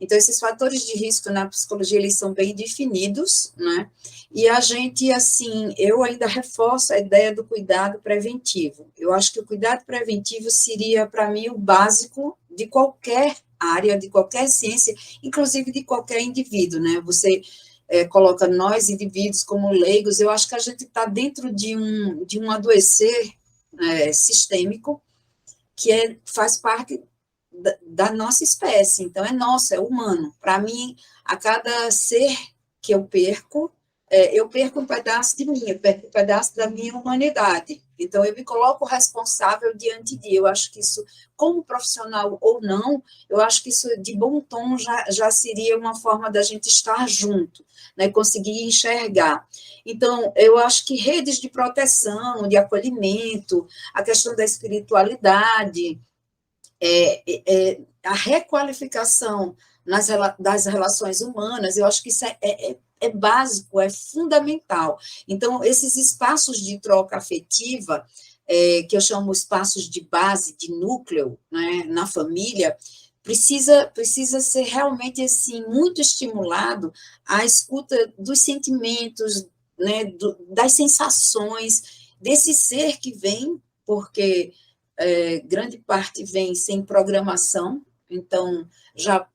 Então, esses fatores de risco na psicologia, eles são bem definidos, né? E a gente, assim, eu ainda reforço a ideia do cuidado preventivo. Eu acho que o cuidado preventivo seria, para mim, o básico de qualquer área, de qualquer ciência, inclusive de qualquer indivíduo, né? Você coloca nós, indivíduos, como leigos, eu acho que a gente está dentro de um adoecer sistêmico, faz parte da nossa espécie, então é nosso, é humano. Para mim, a cada ser que eu perco um pedaço de mim, eu perco um pedaço da minha humanidade. Então, eu me coloco responsável diante de. Eu acho que isso, como profissional ou não, eu acho que isso, de bom tom, já seria uma forma da gente estar junto, né, conseguir enxergar. Então, eu acho que redes de proteção, de acolhimento, a questão da espiritualidade, a requalificação das relações humanas, eu acho que isso é básico, é fundamental. Então, esses espaços de troca afetiva, que eu chamo espaços de base, de núcleo, né, na família, precisa ser realmente assim, muito estimulado a escuta dos sentimentos, né, das sensações, desse ser que vem, porque grande parte vem sem programação, então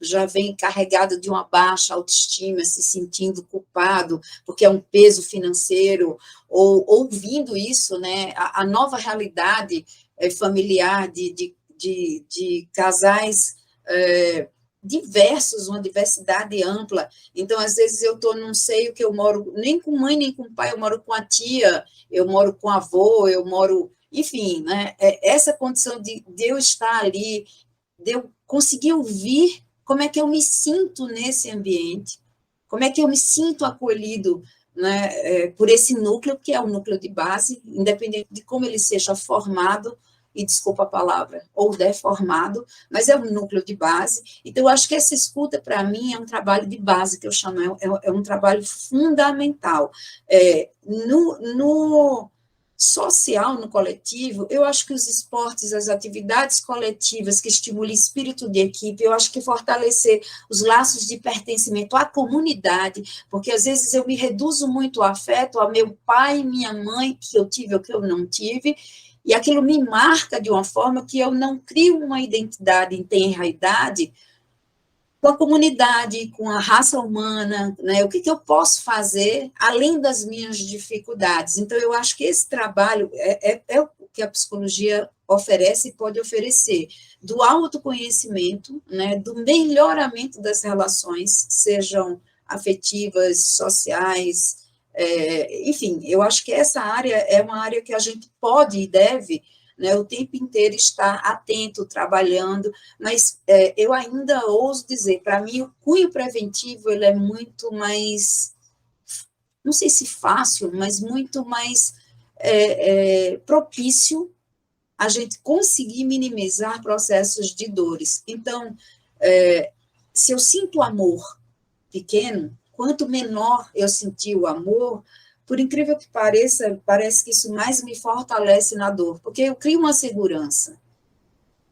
já vem carregado de uma baixa autoestima, se sentindo culpado, porque é um peso financeiro, ou ouvindo isso, né, a nova realidade familiar de casais diversos, uma diversidade ampla. Então, às vezes, eu estou num seio que eu moro nem com mãe, nem com pai, eu moro com a tia, eu moro com a avô, eu moro... Enfim, né, essa condição de eu estar ali, de eu conseguir ouvir como é que eu me sinto nesse ambiente, como é que eu me sinto acolhido, né, por esse núcleo, que é o núcleo de base, independente de como ele seja formado, e desculpa a palavra, ou deformado, mas é um núcleo de base. Então, eu acho que essa escuta, para mim, é um trabalho de base, que eu chamo, é um trabalho fundamental. No social, no coletivo, eu acho que os esportes, as atividades coletivas que estimulam o espírito de equipe, eu acho que fortalecer os laços de pertencimento à comunidade, porque às vezes eu me reduzo muito ao afeto, a meu pai e minha mãe, que eu tive ou que eu não tive, e aquilo me marca de uma forma que eu não crio uma identidade em tenra idade com a comunidade, com a raça humana, né? O que eu posso fazer além das minhas dificuldades? Então, eu acho que esse trabalho é o que a psicologia oferece e pode oferecer, do autoconhecimento, né? Do melhoramento das relações, sejam afetivas, sociais, enfim, eu acho que essa área é uma área que a gente pode e deve, né, o tempo inteiro estar atento, trabalhando, mas eu ainda ouso dizer, para mim, o cunho preventivo ele é muito mais, não sei se fácil, mas muito mais propício a gente conseguir minimizar processos de dores. Então, se eu sinto amor pequeno, quanto menor eu sentir o amor, por incrível que pareça, parece que isso mais me fortalece na dor, porque eu crio uma segurança.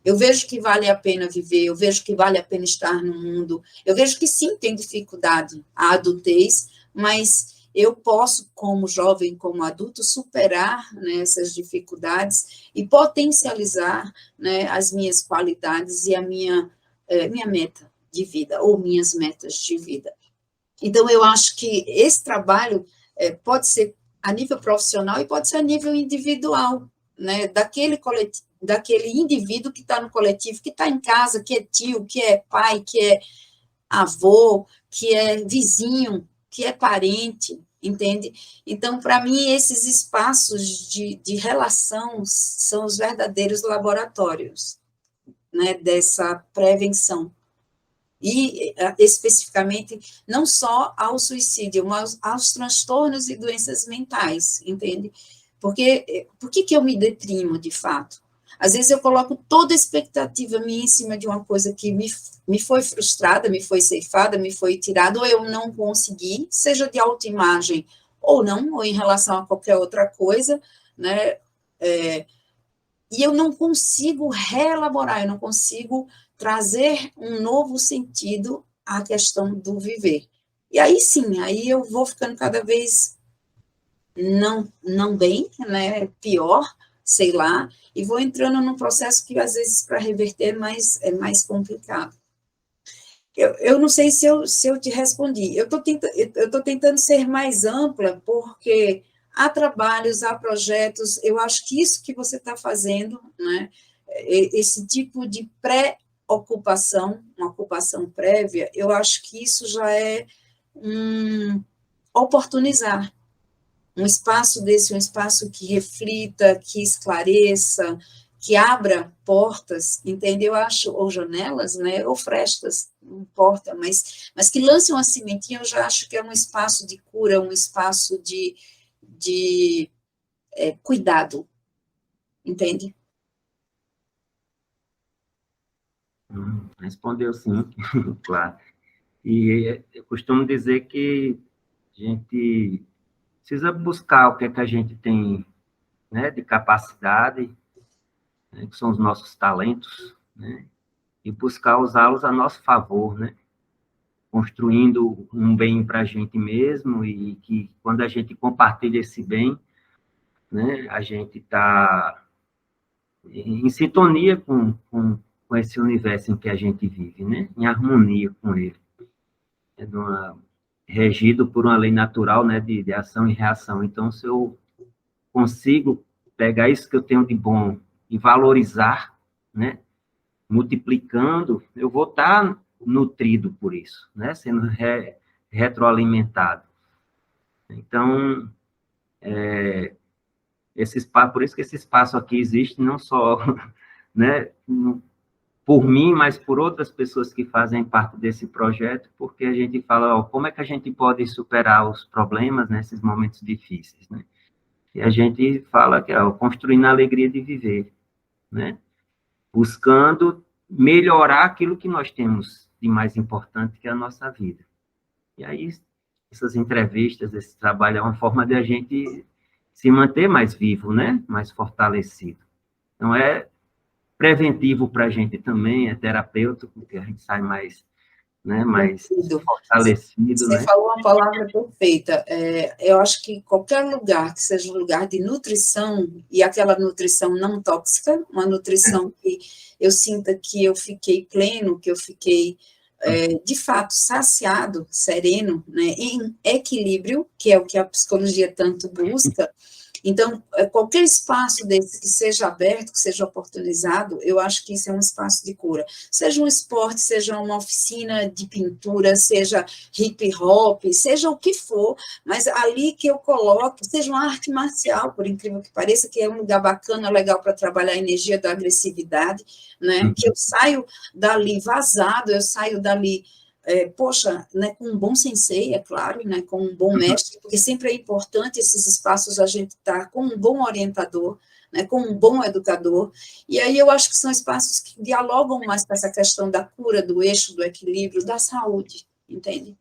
Eu vejo que vale a pena viver, eu vejo que vale a pena estar no mundo, eu vejo que sim, tem dificuldade a adultez, mas eu posso, como jovem, como adulto, superar, né, essas dificuldades e potencializar, né, as minhas qualidades e a minha meta de vida, ou minhas metas de vida. Então, eu acho que esse trabalho pode ser a nível profissional e pode ser a nível individual, né, daquele indivíduo que está no coletivo, que está em casa, que é tio, que é pai, que é avô, que é vizinho, que é parente, entende? Então, para mim, esses espaços de relação são os verdadeiros laboratórios, né, dessa prevenção. E, especificamente, não só ao suicídio, mas aos transtornos e doenças mentais, entende? Porque, por que eu me deprimo, de fato? Às vezes eu coloco toda a expectativa minha em cima de uma coisa que me foi frustrada, me foi ceifada, me foi tirada, ou eu não consegui, seja de autoimagem ou não, ou em relação a qualquer outra coisa, né? E eu não consigo reelaborar, eu não consigo trazer um novo sentido à questão do viver. E aí sim, aí eu vou ficando cada vez não bem, né, pior, sei lá, e vou entrando num processo que às vezes para reverter é mais complicado. Eu não sei se eu te respondi, eu estou tentando ser mais ampla, porque há trabalhos, há projetos, eu acho que isso que você está fazendo, né, esse tipo de pré-ocupação, uma ocupação prévia, eu acho que isso já é oportunizar um espaço desse, um espaço que reflita, que esclareça, que abra portas, entendeu? Eu acho, ou janelas, né, ou frestas, não importa, mas que lance uma sementinha, eu já acho que é um espaço de cura, um espaço de cuidado, entende? Respondeu sim, claro. E eu costumo dizer que a gente precisa buscar o que é que a gente tem, né, de capacidade, né, que são os nossos talentos, né, e buscar usá-los a nosso favor, né, construindo um bem para a gente mesmo e que quando a gente compartilha esse bem, né, a gente está em sintonia com esse universo em que a gente vive, né, em harmonia com ele. É regido por uma lei natural, né, de ação e reação. Então, se eu consigo pegar isso que eu tenho de bom e valorizar, né, multiplicando, eu vou estar nutrido por isso, né, sendo retroalimentado. Então, esse espaço, por isso que esse espaço aqui existe não só, né, por mim, mas por outras pessoas que fazem parte desse projeto, porque a gente fala, ó, como é que a gente pode superar os problemas nesses momentos difíceis, né? E a gente fala que é construindo a alegria de viver, né? Buscando melhorar aquilo que nós temos de mais importante, que é a nossa vida. E aí, essas entrevistas, esse trabalho é uma forma de a gente se manter mais vivo, né? Mais fortalecido. Então, é preventivo para a gente também, é terapêutico, porque a gente sai mais, né, mais fortalecido, Você né? falou uma palavra perfeita. Eu acho que qualquer lugar que seja um lugar de nutrição, e aquela nutrição não tóxica, uma nutrição que eu sinta que eu fiquei pleno, que eu fiquei, de fato, saciado, sereno, né, em equilíbrio, que é o que a psicologia tanto busca. Então, qualquer espaço desse que seja aberto, que seja oportunizado, eu acho que isso é um espaço de cura. Seja um esporte, seja uma oficina de pintura, seja hip hop, seja o que for, mas ali que eu coloco, seja uma arte marcial, por incrível que pareça, que é um lugar bacana, legal para trabalhar a energia da agressividade, né? Que eu saio dali vazado, eu saio dali poxa, né, com um bom sensei, é claro, né, com um bom mestre, porque sempre é importante esses espaços a gente estar com um bom orientador, né, com um bom educador, e aí eu acho que são espaços que dialogam mais com essa questão da cura, do eixo, do equilíbrio, da saúde, entende?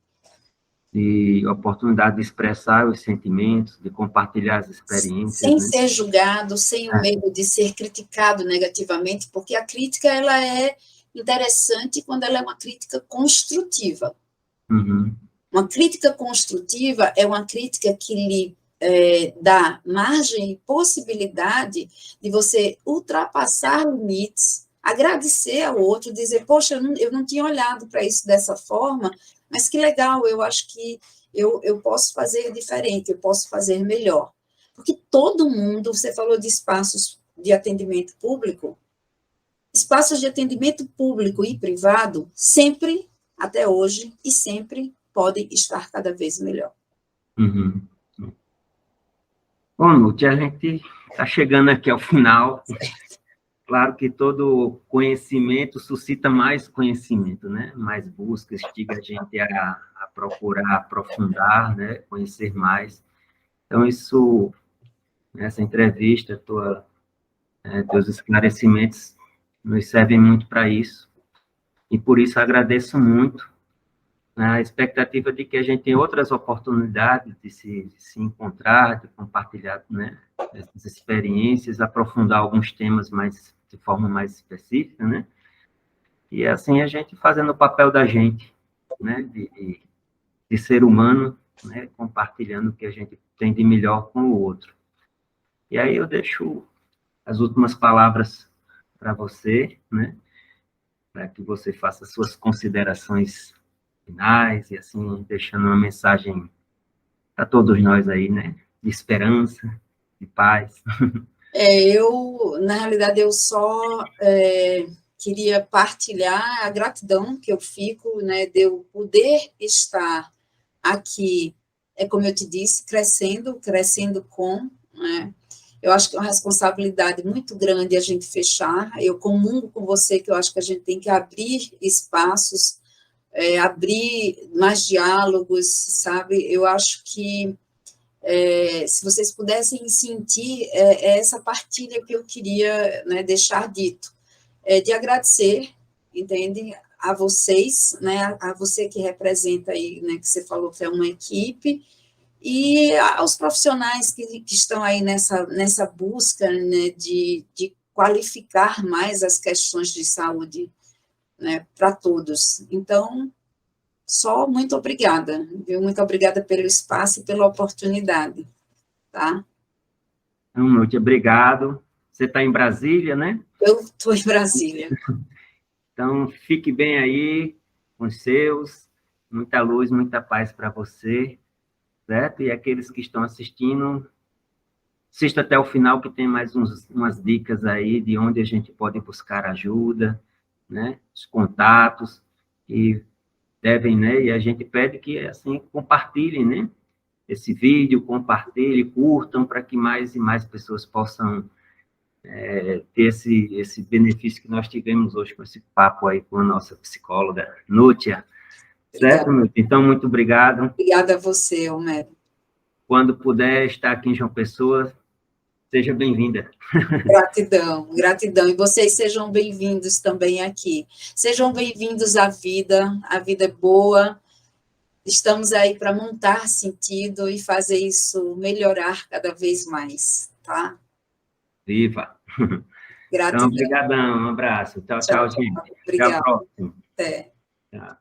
E oportunidade de expressar os sentimentos, de compartilhar as experiências, Sem né? ser julgado, sem o medo de ser criticado negativamente, porque a crítica, ela é interessante quando ela é uma crítica construtiva. Uhum. Uma crítica construtiva é uma crítica que lhe dá margem e possibilidade de você ultrapassar limites, agradecer ao outro, dizer, poxa, eu não tinha olhado para isso dessa forma, mas que legal, eu acho que eu posso fazer diferente, eu posso fazer melhor. Porque todo mundo, você falou de espaços de atendimento público, espaços de atendimento público e privado, sempre, até hoje, e sempre podem estar cada vez melhor. Uhum. Bom, Nute, a gente está chegando aqui ao final. Claro que todo conhecimento suscita mais conhecimento, né? Mais busca, instiga a gente a procurar aprofundar, né? Conhecer mais. Então, isso, essa entrevista, teus esclarecimentos nos servem muito para isso. E por isso agradeço muito, na expectativa de que a gente tenha outras oportunidades de se encontrar, de compartilhar, né, essas experiências, aprofundar alguns temas mais de forma mais específica, né? E assim a gente fazendo o papel da gente, né, de ser humano, né, compartilhando o que a gente tem de melhor com o outro. E aí eu deixo as últimas palavras para você, né, para que você faça suas considerações finais e assim deixando uma mensagem para todos nós aí, né, de esperança, de paz. Na realidade, eu só queria partilhar a gratidão que eu fico, né, de eu poder estar aqui, como eu te disse, crescendo com, né, eu acho que é uma responsabilidade muito grande a gente fechar, eu comungo com você que eu acho que a gente tem que abrir espaços, abrir mais diálogos, sabe, eu acho que se vocês pudessem sentir, essa partilha que eu queria, né, deixar dito, de agradecer, entende, a vocês, né, a você que representa aí, né, que você falou que é uma equipe, e aos profissionais que estão aí nessa busca, né, de qualificar mais as questões de saúde, né, para todos. Então, só muito obrigada, viu? Muito obrigada pelo espaço e pela oportunidade, tá? Muito obrigado. Você está em Brasília, né? Eu estou em Brasília. Então, fique bem aí com os seus. Muita luz, muita paz para você, certo? E aqueles que estão assistindo, assista até o final, que tem mais umas dicas aí de onde a gente pode buscar ajuda, né? Os contatos, e devem, né? E a gente pede que, assim, compartilhem, né? Esse vídeo, compartilhem, curtam, para que mais e mais pessoas possam ter esse benefício que nós tivemos hoje com esse papo aí com a nossa psicóloga, Nútia. Certo, Obrigada. Nútia? Então, muito obrigado. Obrigada a você, Homero. Quando puder estar aqui em João Pessoa, seja bem-vinda. Gratidão, gratidão. E vocês sejam bem-vindos também aqui. Sejam bem-vindos à vida. A vida é boa. Estamos aí para montar sentido e fazer isso melhorar cada vez mais, tá? Viva! Gratidão. Então, obrigadão, um abraço. Tchau, tchau, gente. Obrigada. Até a próxima. Até. Tchau.